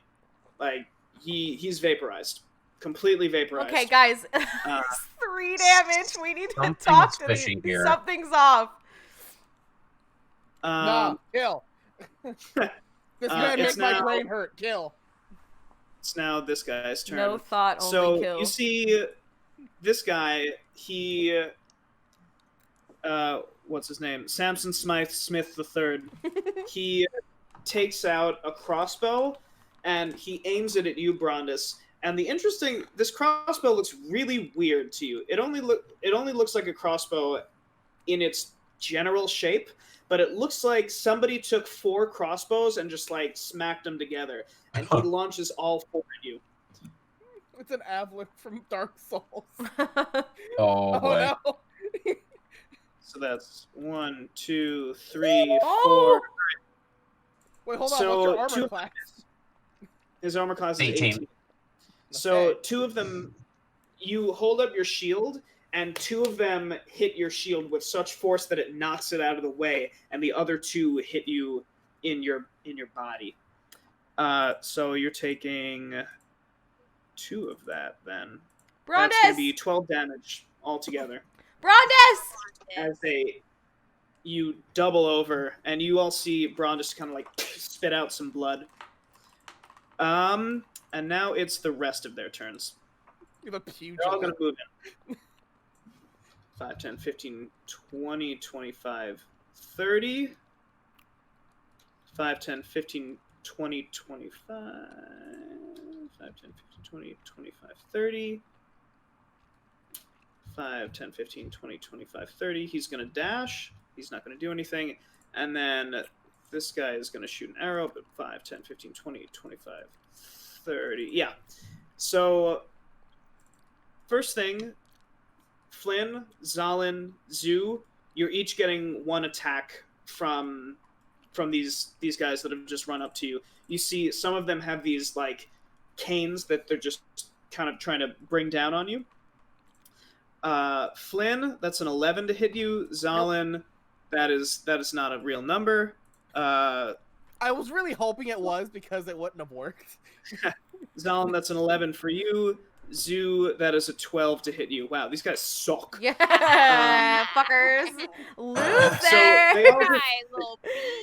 Like he's vaporized, completely vaporized. Okay, guys, 3 damage. We need to talk to fishy these. here. Something's off. Nah, kill. This man makes my brain hurt. Kill. It's now this guy's turn. No thought, only so kill. You see this guy, he what's his name? Samson Smith III. He takes out a crossbow and he aims it at you, Brondis. And this crossbow looks really weird to you. It only looks like a crossbow in its general shape, but it looks like somebody took 4 crossbows and just like smacked them together, and he launches all 4 at you. It's an Avlik from Dark Souls. Oh boy. No. So that's 1, 2, 3, Oh! 4. Wait, hold on. So, What's your armor class? His armor class is 18. 18. So Okay. 2 of them, you hold up your shield, and 2 of them hit your shield with such force that it knocks it out of the way, and the other 2 hit you in your body. So you're taking 2 of that then. That's going to be Brondis! 12 damage altogether. Brondis! As you double over, and you all see Brondis kind of like spit out some blood. And now it's the rest of their turns. You have a pugil. They're all going to move in. 5, 10, 15, 20, 25, 30. 5, 10, 15, 20, 25. 5, 10, 15, 20, 25, 30. 5, 10, 15, 20, 25, 30. He's going to dash. He's not going to do anything. And then this guy is going to shoot an arrow, but 5, 10, 15, 20, 25, 30. Yeah. So, first thing, Flynn, Zalin, Zoo, you're each getting 1 attack from these guys that have just run up to you. You see some of them have these like canes that they're just kind of trying to bring down on you. Flynn, that's an 11 to hit you. Zalin, nope. that is not a real number. I was really hoping it was because it wouldn't have worked. Zalin, that's an 11 for you. Zoo, that is a 12 to hit you. Wow, these guys suck. Yeah, fuckers. Loser. So they all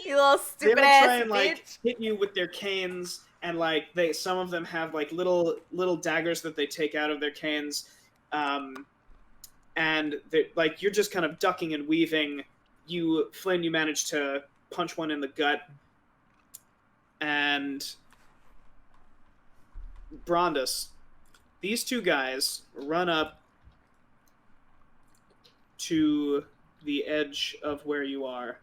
you little stupid they ass try and bitch. like hit you with their canes, and like some of them have like little daggers that they take out of their canes, and like you're just kind of ducking and weaving. Flynn, you manage to punch one in the gut, and Brondis, these 2 guys run up to the edge of where you are,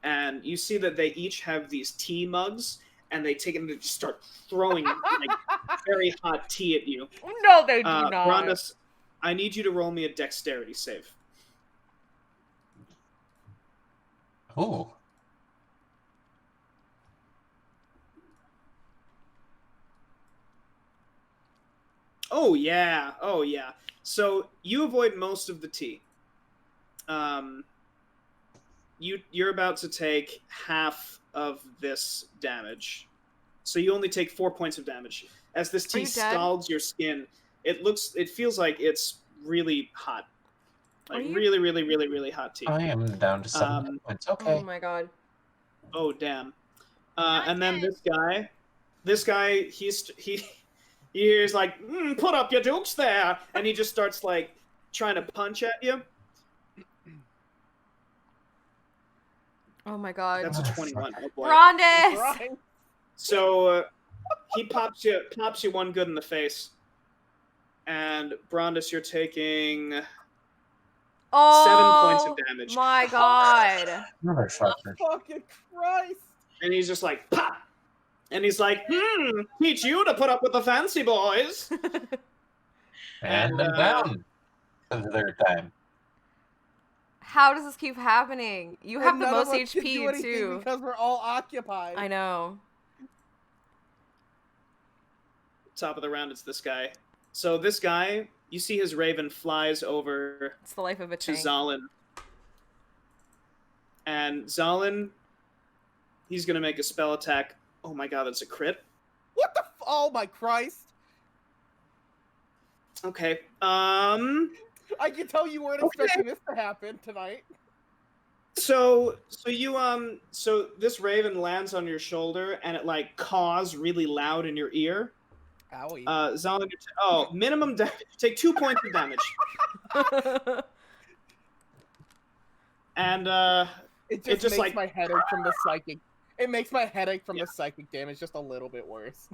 and you see that they each have these tea mugs, and they take it and they just start throwing like very hot tea at you. No, they do not. Brondis, I need you to roll me a dexterity save. Oh. Oh yeah. So you avoid most of the tea. You're about to take half of this damage. So you only take 4 points of damage. As this tea you dead? scalds your skin, it feels like it's really hot. Like Are you- really, really, really, really hot tea. I am down to 7 points. Okay. Oh my god. Oh damn. Not And then dead. this guy, he's like, put up your dukes there, and he just starts like trying to punch at you. Oh my god. That's a 21. Oh boy. Brondis! Right. So he pops you one good in the face, and Brondis, you're taking Oh 7 points of damage. my god. Another sharper. Fucking Christ. And he's just like, pop! And he's like, teach you to put up with the fancy boys. And I'm down for the third time. How does this keep happening? You have And the none of most us can do HP anything too. because we're all occupied. I know. Top of the round, it's this guy. So this guy, you see his raven flies over It's the life of a to tank. Zalin. And Zalin, he's gonna make a spell attack. Oh my god, that's a crit. What the? Oh my Christ! Okay. I can tell you weren't expecting this to happen tonight. So this raven lands on your shoulder and it like caws really loud in your ear. Owie. Zalin, minimum damage. Take 2 points of damage. And it just makes like- my headache from the psychic. It makes my headache from the psychic damage just a little bit worse.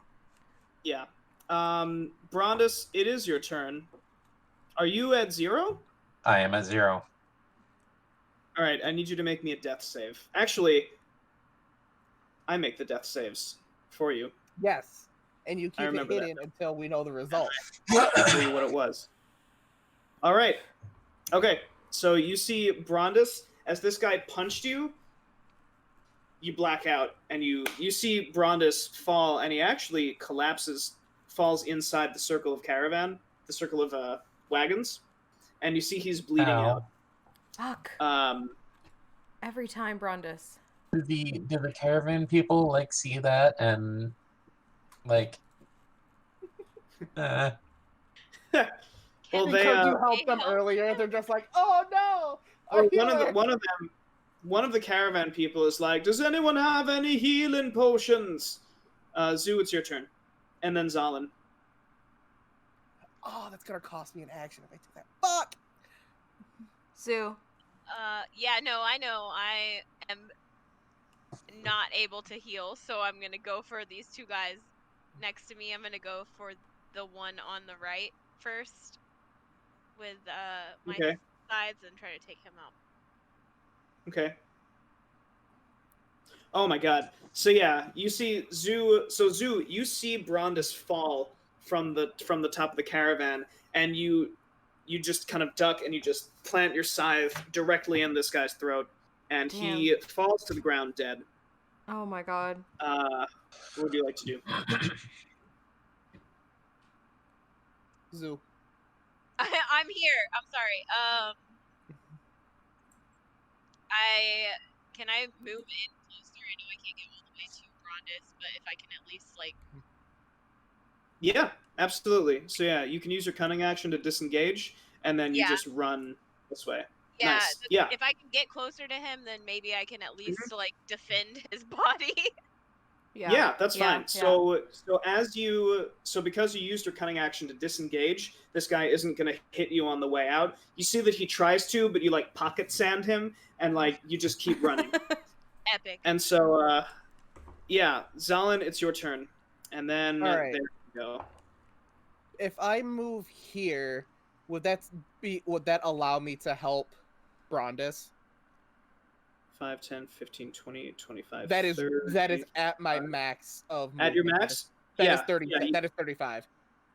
yeah. Brondis, it is your turn. Are you at 0? I am at 0. All right, I need you to make me a death save. Actually, I make the death saves for you. Yes, and you I keep it remember that. hidden until we know the result. I'll tell you what it was. All right. Okay, so you see Brondis, as this guy punched you, you black out, and you see Brondis fall, and he actually collapses, falls inside the circle of caravan, the circle of wagons, and you see he's bleeding Ow. Fuck. out. Every time, Brondis. Do the caravan people like see that and like Well, Because they you helped them earlier, they're just like, "Oh no!" Or a healer." one of the caravan people is like, "Does anyone have any healing potions?" Zoo, it's your turn, and then Zalin. Oh, that's gonna cost me an action if I do that. Fuck. Zoo. Yeah, no, I know. I am not able to heal, so I'm gonna go for these two guys next to me. I'm gonna go for the one on the right first with my Okay. sides and try to take him out. Okay. Oh my god. So yeah, you see Zoo. So Zoo, you see Brondis fall from the top of the caravan, and you just kind of duck and you just plant your scythe directly in this guy's throat, and he falls to the ground dead. Oh my god. What would you like to do? Zoo. I'm here. I'm sorry. Can I move in closer? I know I can't get all the way to Brondis, but if I can at least like. Yeah, absolutely. So yeah, you can use your cunning action to disengage, and then you Yeah. just run this way. Yeah, Nice. Yeah. If I can get closer to him, then maybe I can at least like defend his body. Yeah, that's fine. yeah. So because you used your cunning action to disengage, this guy isn't gonna hit you on the way out. You see that he tries to, but you like pocket sand him, and like you just keep running. Epic. And so, yeah, Zalin, it's your turn, and then All right. there you go. If I move here, would that allow me to help Brondis? 5, 10, 15, 20, 25, That is 30. at my max of At your movement. max? That Yeah, is 30. yeah, That is 35.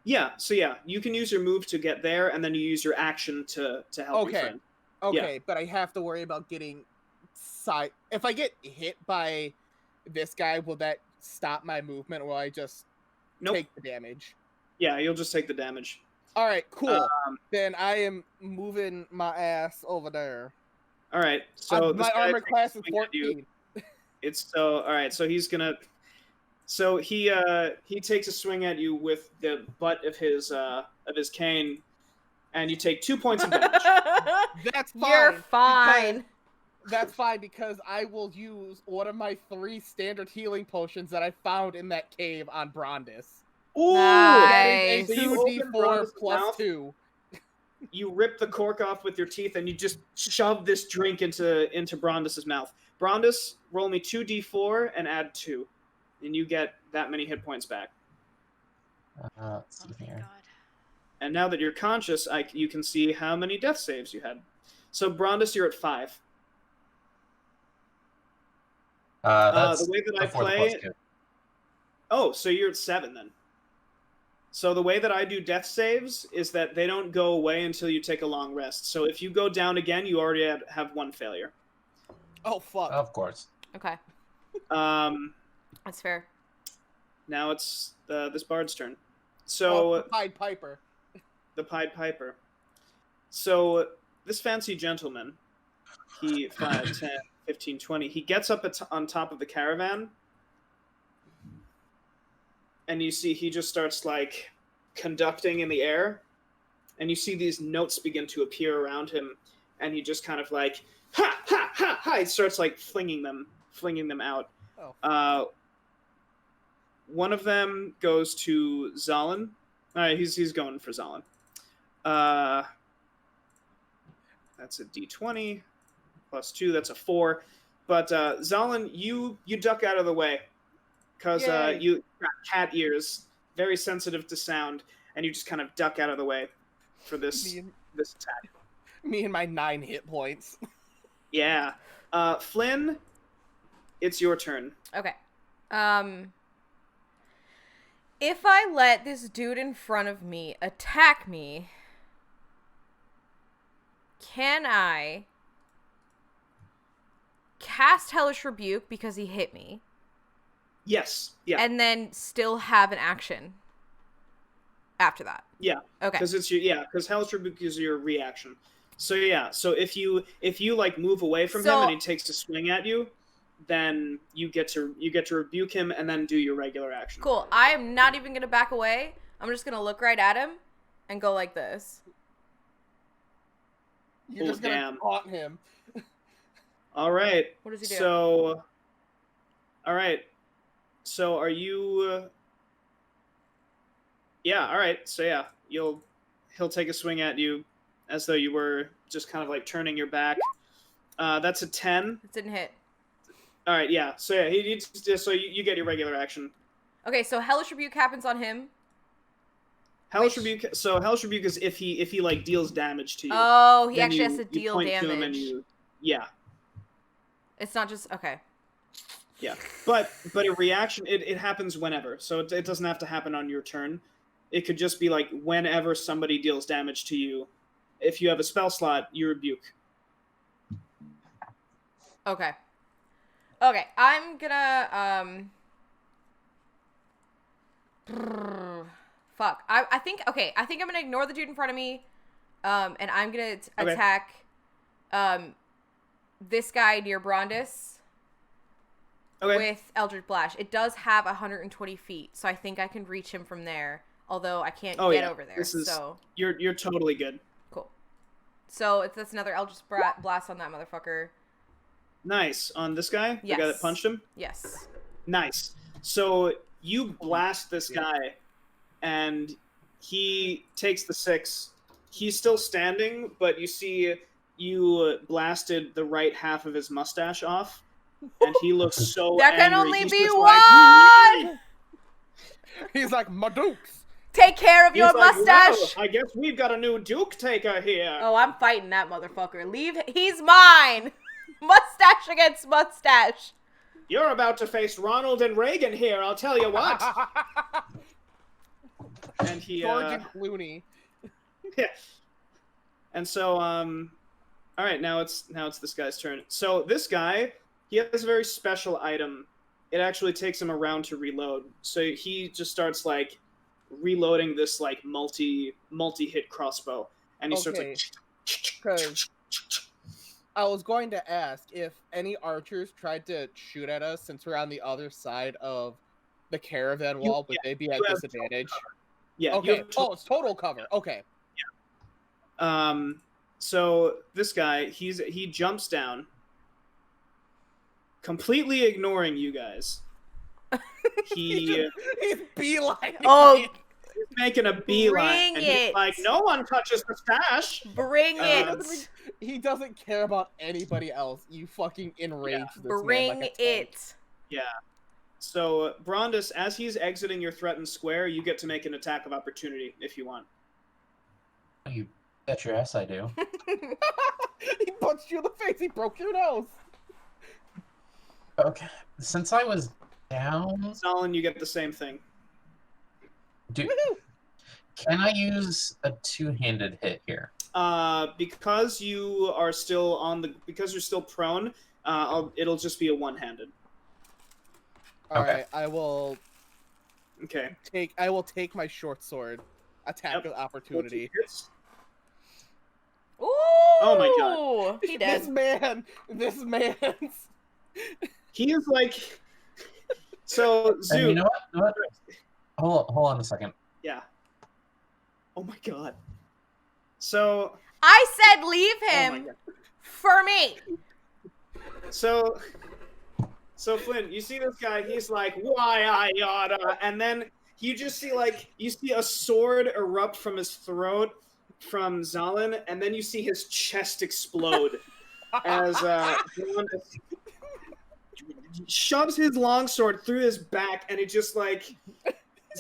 Yeah, so yeah, you can use your move to get there, and then you use your action to help your Okay. friend. Okay, but I have to worry about getting side. If I get hit by this guy, will that stop my movement, or will I just Nope. take the damage? Yeah, you'll just take the damage. All right, cool. Um, Then I am moving my ass over there. all right, so this My guy armor takes a class is swing at you. 14. It's so all right. So he's gonna. So he takes a swing at you with the butt of his cane, and you take 2 points of damage. That's fine. You're because- fine. That's fine because I will use one of my 3 standard healing potions that I found in that cave on Brondis. Ooh! Nice. So you open 2d4 Brondis' plus mouth, 2. You rip the cork off with your teeth, and you just shove this drink into Brondis' mouth. Brondis, roll me 2d4 and add 2, and you get that many hit points back. Let's see Oh, thank here. God. And now that you're conscious, you can see how many death saves you had. So Brondis, you're at 5. That's The way that I before the play plus 2. Oh, so you're at 7 then. So the way that I do death saves is that they don't go away until you take a long rest. So if you go down again, you already have 1 failure. Oh, fuck. Of course. Okay, Um, that's fair. now it's this bard's turn. So the Pied Piper. the Pied Piper. So this fancy gentleman, he 5, 10, 15, 20. He gets up on top of the caravan, and you see he just starts like conducting in the air, and you see these notes begin to appear around him, and he just kind of like ha ha ha ha. He starts like flinging them out. Oh. One of them goes to Zalin. All right, he's going for Zalin. That's a d20 plus 2. That's a 4. But Zalin, you duck out of the way because Yay. you got cat ears, very sensitive to sound, and you just kind of duck out of the way for this attack. Me and my 9 hit points. Yeah. Flynn, it's your turn. Okay. If I let this dude in front of me attack me, can I cast Hellish Rebuke because he hit me? Yes. Yeah. And then still have an action after that? Yeah. Okay. Because because Hellish Rebuke is your reaction. So yeah. So if you like move away from him and he takes a swing at you, then you get to rebuke him and then do your regular action. Cool. I am not even going to back away. I'm just going to look right at him and go like this. You're just gonna taunt him. All right. What does he do? So, all right. So are you? Yeah. All right. So yeah, he'll take a swing at you, as though you were just kind of like turning your back. That's a 10. It didn't hit. All right. Yeah. So yeah, he just so you get your regular action. Okay. So Hellish Rebuke happens on him. Hellish Rebuke. So Hellish Rebuke is if he like deals damage to you. Oh, he then actually has to you deal point to him and damage. yeah. It's not just okay. Yeah, but a reaction, it happens whenever, so it doesn't have to happen on your turn. It could just be like whenever somebody deals damage to you. If you have a spell slot, you rebuke. Okay. Okay, I'm gonna fuck. I think I'm gonna ignore the dude in front of me, and I'm gonna attack this guy near Brondis. Okay. With Eldritch Blast. It does have 120 feet, so I think I can reach him from there, although I can't get over there. So you're totally good. Cool. So that's another Eldritch Blast on that motherfucker. Nice. On this guy? Yes. The guy that punched him? Yes. Nice. So you blast this guy, and he takes the 6. He's still standing, but you see you blasted the right half of his mustache off. And he looks so There can angry. only He's be just one! He's like, my dukes. Take care of He's your like, mustache! "Well, I guess we've got a new Duke taker here. Oh, I'm fighting that motherfucker. He's mine! Mustache against mustache. You're about to face Ronald and Reagan here, I'll tell you what. And he, George and Clooney. Yeah. And so, all right, now it's this guy's turn. So this guy, he has a very special item. It actually takes him a round to reload. So he just starts like reloading this like multi-hit crossbow, and he starts Okay. like. 'Cause I was going to ask if any archers tried to shoot at us since we're on the other side of the caravan wall, would they be at you have disadvantage? Yeah. you Okay. have Oh, it's total cover. Okay. So this guy, he jumps down, completely ignoring you guys. He's He's beelining. Oh, making a beeline, Bring and he's it. like, "No one touches the stash." bring Uh, it. He doesn't care about anybody else. You fucking enrage this man Bring like a tank. it. Yeah. So Brondus, as he's exiting your threatened square, you get to make an attack of opportunity if you want. You bet your ass I do. He punched you in the face. He broke your nose. Okay. Since I was down, Solon, you get the same thing. do, can I use a two-handed hit here? Because you are still because you're still prone, it'll just be a one-handed. All Okay. right, I will Okay. take my short sword attack of opportunity. Ooh. Oh my God. He dead. This man's. He is like. So And Zoo. you know what? You know what? Hold on a second. Yeah. Oh my God. So. I said leave Oh my him God. for me. So Flynn, you see this guy, he's like, why I oughta, and then you just see a sword erupt from his throat from Zalin, and then you see his chest explode as Brondus shoves his longsword through his back, and it just like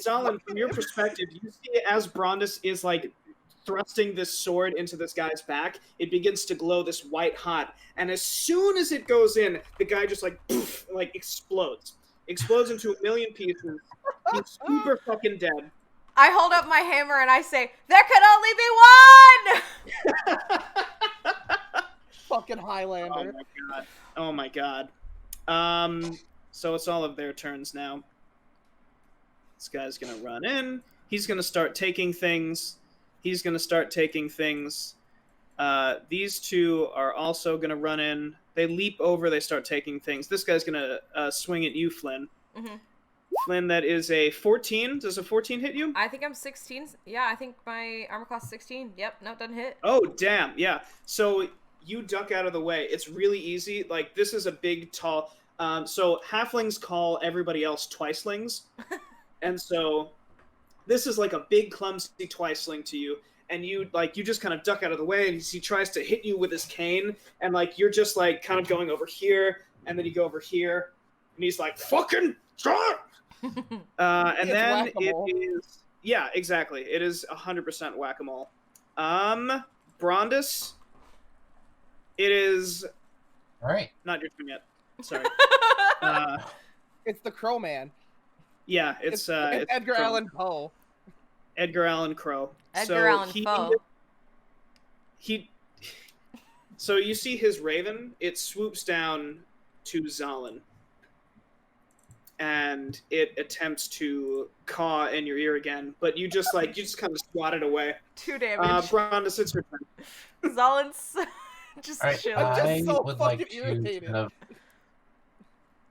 Zalin, from your perspective, you see it as Brondus is like thrusting this sword into this guy's back, it begins to glow this white hot, and as soon as it goes in, the guy just like poof, like explodes into a million pieces. He's super fucking dead. I hold up my hammer and I say, there could only be one! Fucking Highlander. Oh my god. So it's all of their turns now. This guy's gonna run in. He's gonna start taking things. These two are also gonna run in. They leap over. They start taking things. This guy's gonna swing at you, Flynn. Mhm. Flynn, that is a 14. Does a 14 hit you? I think I'm 16. Yeah, I think my armor class is 16. Yep, no, doesn't hit. Oh, damn. Yeah. So you duck out of the way. It's really easy. Like, this is a big, tall... so halflings call everybody else twicelings. And so this is like a big, clumsy twiceling to you. And you just kind of duck out of the way, and he tries to hit you with his cane. And, like, you're just, like, kind of going over here, and then you go over here. And he's like, fucking stop! And then whack-a-mole. it is... Yeah, exactly. It is 100% whack-a-mole. Brondus, it is... All right. Not your turn yet. Sorry. It's the Crow Man. Yeah, it's Edgar Crow. Allan Poe. Edgar Allan Crow. Edgar Allan Poe. So you see his raven, it swoops down to Zalin. And it attempts to caw in your ear again, but you just kind of swat it away. 2 damage. Brondus, it's your turn. Zalin's just All right. chill. I'm just I so would like fucking to irritated. kind of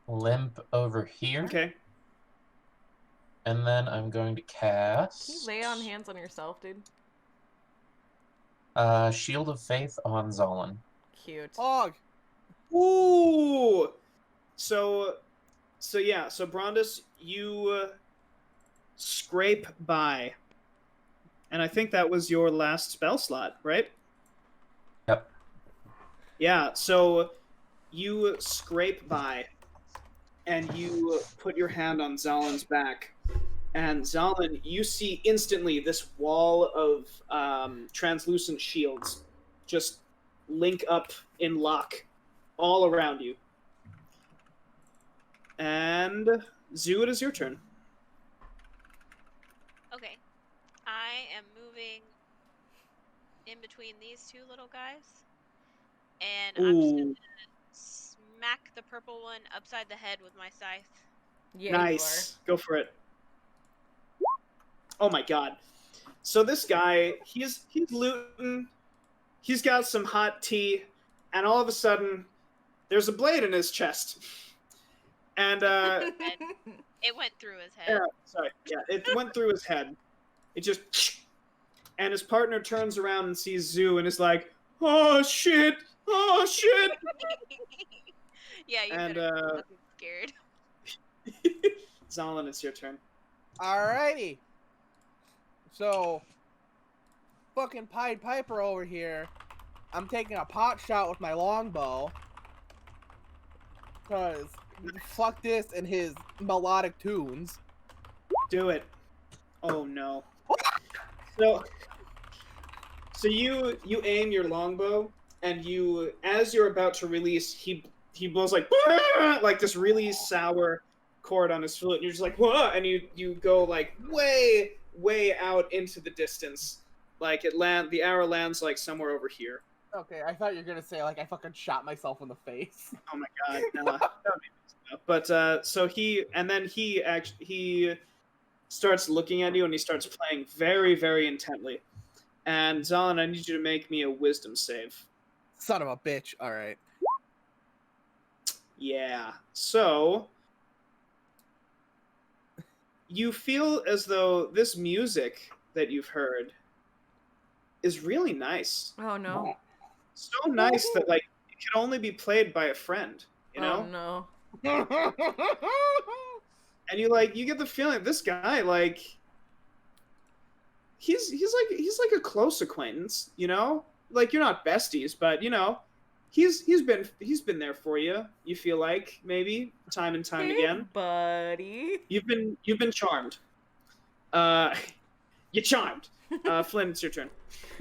limp over here, Okay. and then I'm going to cast. Can you lay on hands on yourself, dude? Shield of Faith on Zalin. Cute. Hog. Ooh! So Brondus, you scrape by. And I think that was your last spell slot, right? Yep. Yeah, so you scrape by, and you put your hand on Zalin's back. And Zalin, you see instantly this wall of translucent shields just link up in lock all around you. And Zoo, it is your turn. Okay. I am moving in between these two little guys. And I'm just going to smack the purple one upside the head with my scythe. Yeah, Nice. Go for it. Oh my god. So this guy, he's looting. He's got some hot tea, and all of a sudden, there's a blade in his chest. And It went through his head. it went through his head. It just, and his partner turns around and sees Zoo and is like, "Oh shit! Oh shit!" Yeah, you And better be fucking scared. Zalin, it's your turn. Alrighty. So, fucking Pied Piper over here. I'm taking a pot shot with my longbow. Cause fuck this and his melodic tunes. Do it. Oh no. So you aim your longbow, and you, as you're about to release, he blows like this really sour chord on his flute, and you're just like, whoa, and you go like way out into the distance, like the arrow lands like somewhere over here. Okay, I thought you were gonna say like I fucking shot myself in the face. Oh my god, no, that would be messed up. But so he starts looking at you, and he starts playing very, very intently. And Zalin, I need you to make me a wisdom save. Son of a bitch. Alright. Yeah. So you feel as though this music that you've heard is really nice. Oh no. So nice that like it can only be played by a friend, you know? Oh no. And you get the feeling that this guy, like, he's like a close acquaintance, you know? Like, you're not besties, but you know, he's been there for you. You feel like maybe time and time Hey, again. buddy. You've been charmed. You're charmed. Flynn, it's your turn.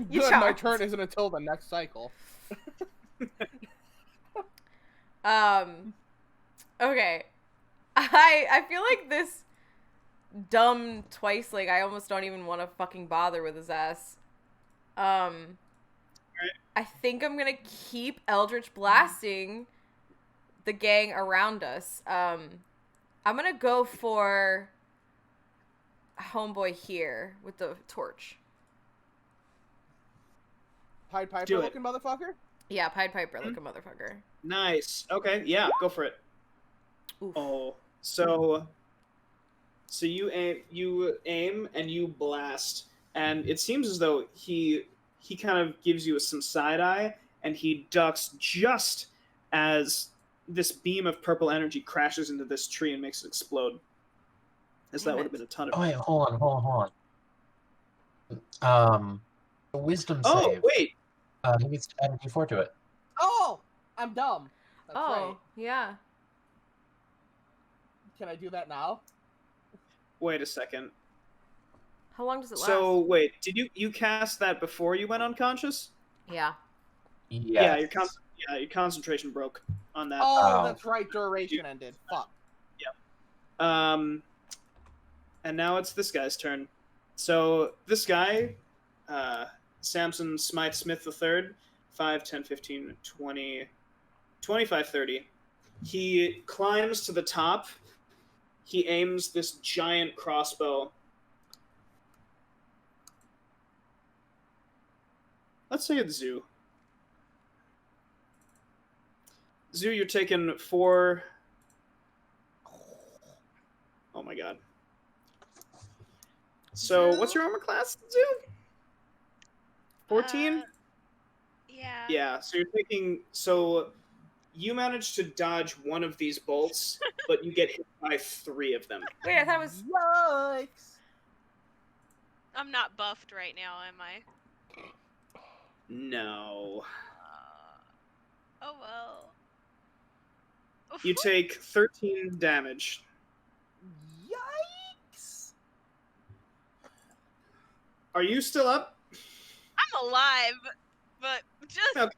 You Good, my charmed. turn isn't until the next cycle. Okay. I feel like this dumb twice, like I almost don't even want to fucking bother with his ass. I think I'm gonna keep Eldritch blasting the gang around us. I'm gonna go for homeboy here with the torch. Pied Piper Do it. looking motherfucker? Yeah, Pied Piper like a motherfucker. Nice. Okay, yeah, go for it. Oof. Oh, so you aim and you blast, and it seems as though he kind of gives you some side eye, and he ducks just as this beam of purple energy crashes into this tree and makes it explode. As that Damn would have it. been a ton of. Oh wait, hold on. The wisdom Oh save. wait, He needs to add a d4 to it. Oh! I'm dumb. That's Oh, right. yeah. Can I do that now? wait a second. How long does it last? So wait, did you cast that before you went unconscious? Yeah. Yeah, Yes. your concentration broke on that. Oh, Oh. that's right. Duration ended. Fuck. And now it's this guy's turn. So this guy, Samson Smythe Smith III, 5, 10, 15, 20, 25, 30. He climbs to the top. He aims this giant crossbow. Let's say it's Zoo. Zoo, you're taking 4. Oh my god. So, what's your armor class, Zoo? 14? Yeah. Yeah, so you're taking. So, you managed to dodge one of these bolts, but you get hit by 3 of them. Wait, I thought it was. Yikes! I'm not buffed right now, am I? No. Oh well. You take 13 damage. Yikes! Are you still up? I'm alive, but just Okay.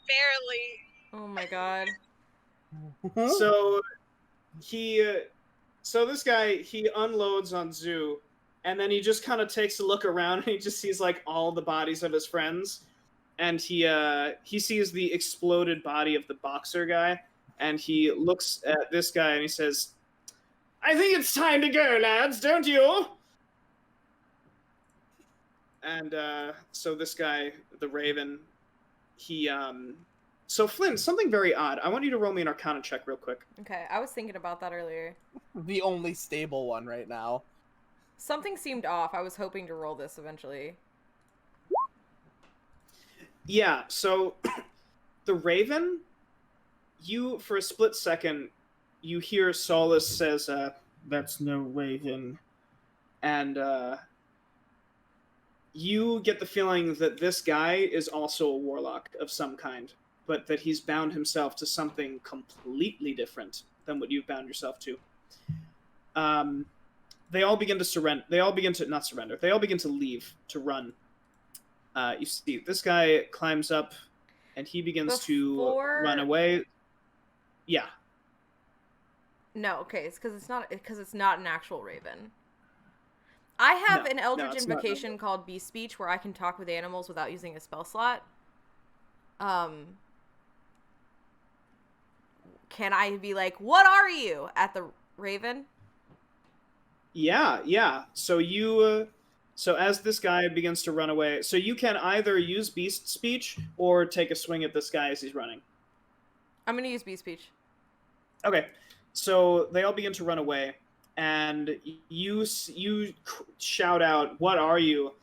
barely. Oh my god. So this guy, he unloads on Zoo, and then he just kind of takes a look around, and he just sees like all the bodies of his friends, and he sees the exploded body of the boxer guy, and he looks at this guy and he says, "I think it's time to go, lads, don't you?" And so this guy, the Raven, he so Flynn, something very odd. I want you to roll me an Arcana check real quick. Okay, I was thinking about that earlier. The only stable one right now. Something seemed off. I was hoping to roll this eventually. Yeah, so the Raven, you, for a split second, you hear Solace says, that's no Raven. And you get the feeling that this guy is also a warlock of some kind, but that he's bound himself to something completely different than what you've bound yourself to. They all begin to surrender. They all begin to, not surrender, they all begin to leave, to run. You see, this guy climbs up, and he begins to run away. Yeah. No, okay, it's because it's not an actual Raven. I have an Eldritch Invocation called Beast Speech where I can talk with animals without using a spell slot. Can I be like, "What are you?" at the Raven? Yeah. So you, so as this guy begins to run away, so you can either use Beast Speech or take a swing at this guy as he's running. I'm gonna use Beast Speech. Okay, so they all begin to run away, and you shout out, "What are you?"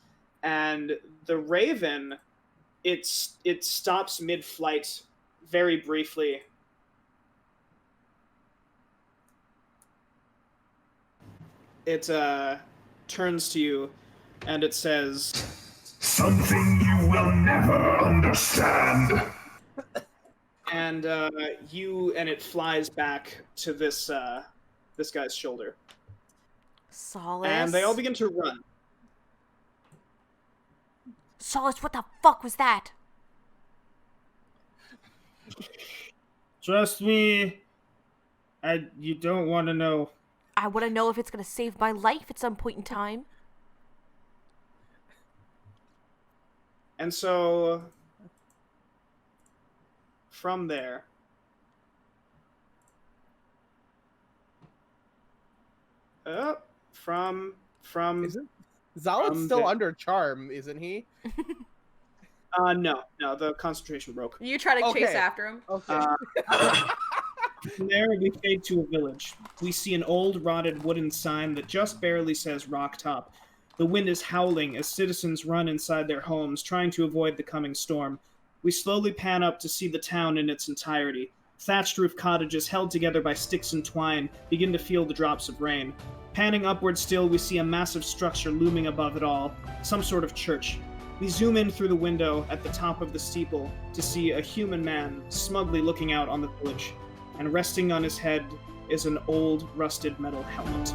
And the Raven, it stops mid-flight very briefly. It turns to you, and it says, "Something you will never understand." And it flies back to this guy's shoulder. Solace. And they all begin to run. Solace, what the fuck was that? Trust me, you don't want to know. I want to know if it's gonna save my life at some point in time. And so, from there, from Isn't Zalin's still there. under charm, isn't he? No, the concentration broke. You try to chase Okay. after him. Okay. From there, we fade to a village. We see an old, rotted wooden sign that just barely says Rock Top. The wind is howling as citizens run inside their homes, trying to avoid the coming storm. We slowly pan up to see the town in its entirety. Thatched roof cottages held together by sticks and twine begin to feel the drops of rain. Panning upward still, we see a massive structure looming above it all, some sort of church. We zoom in through the window at the top of the steeple to see a human man smugly looking out on the village, and resting on his head is an old, rusted metal helmet.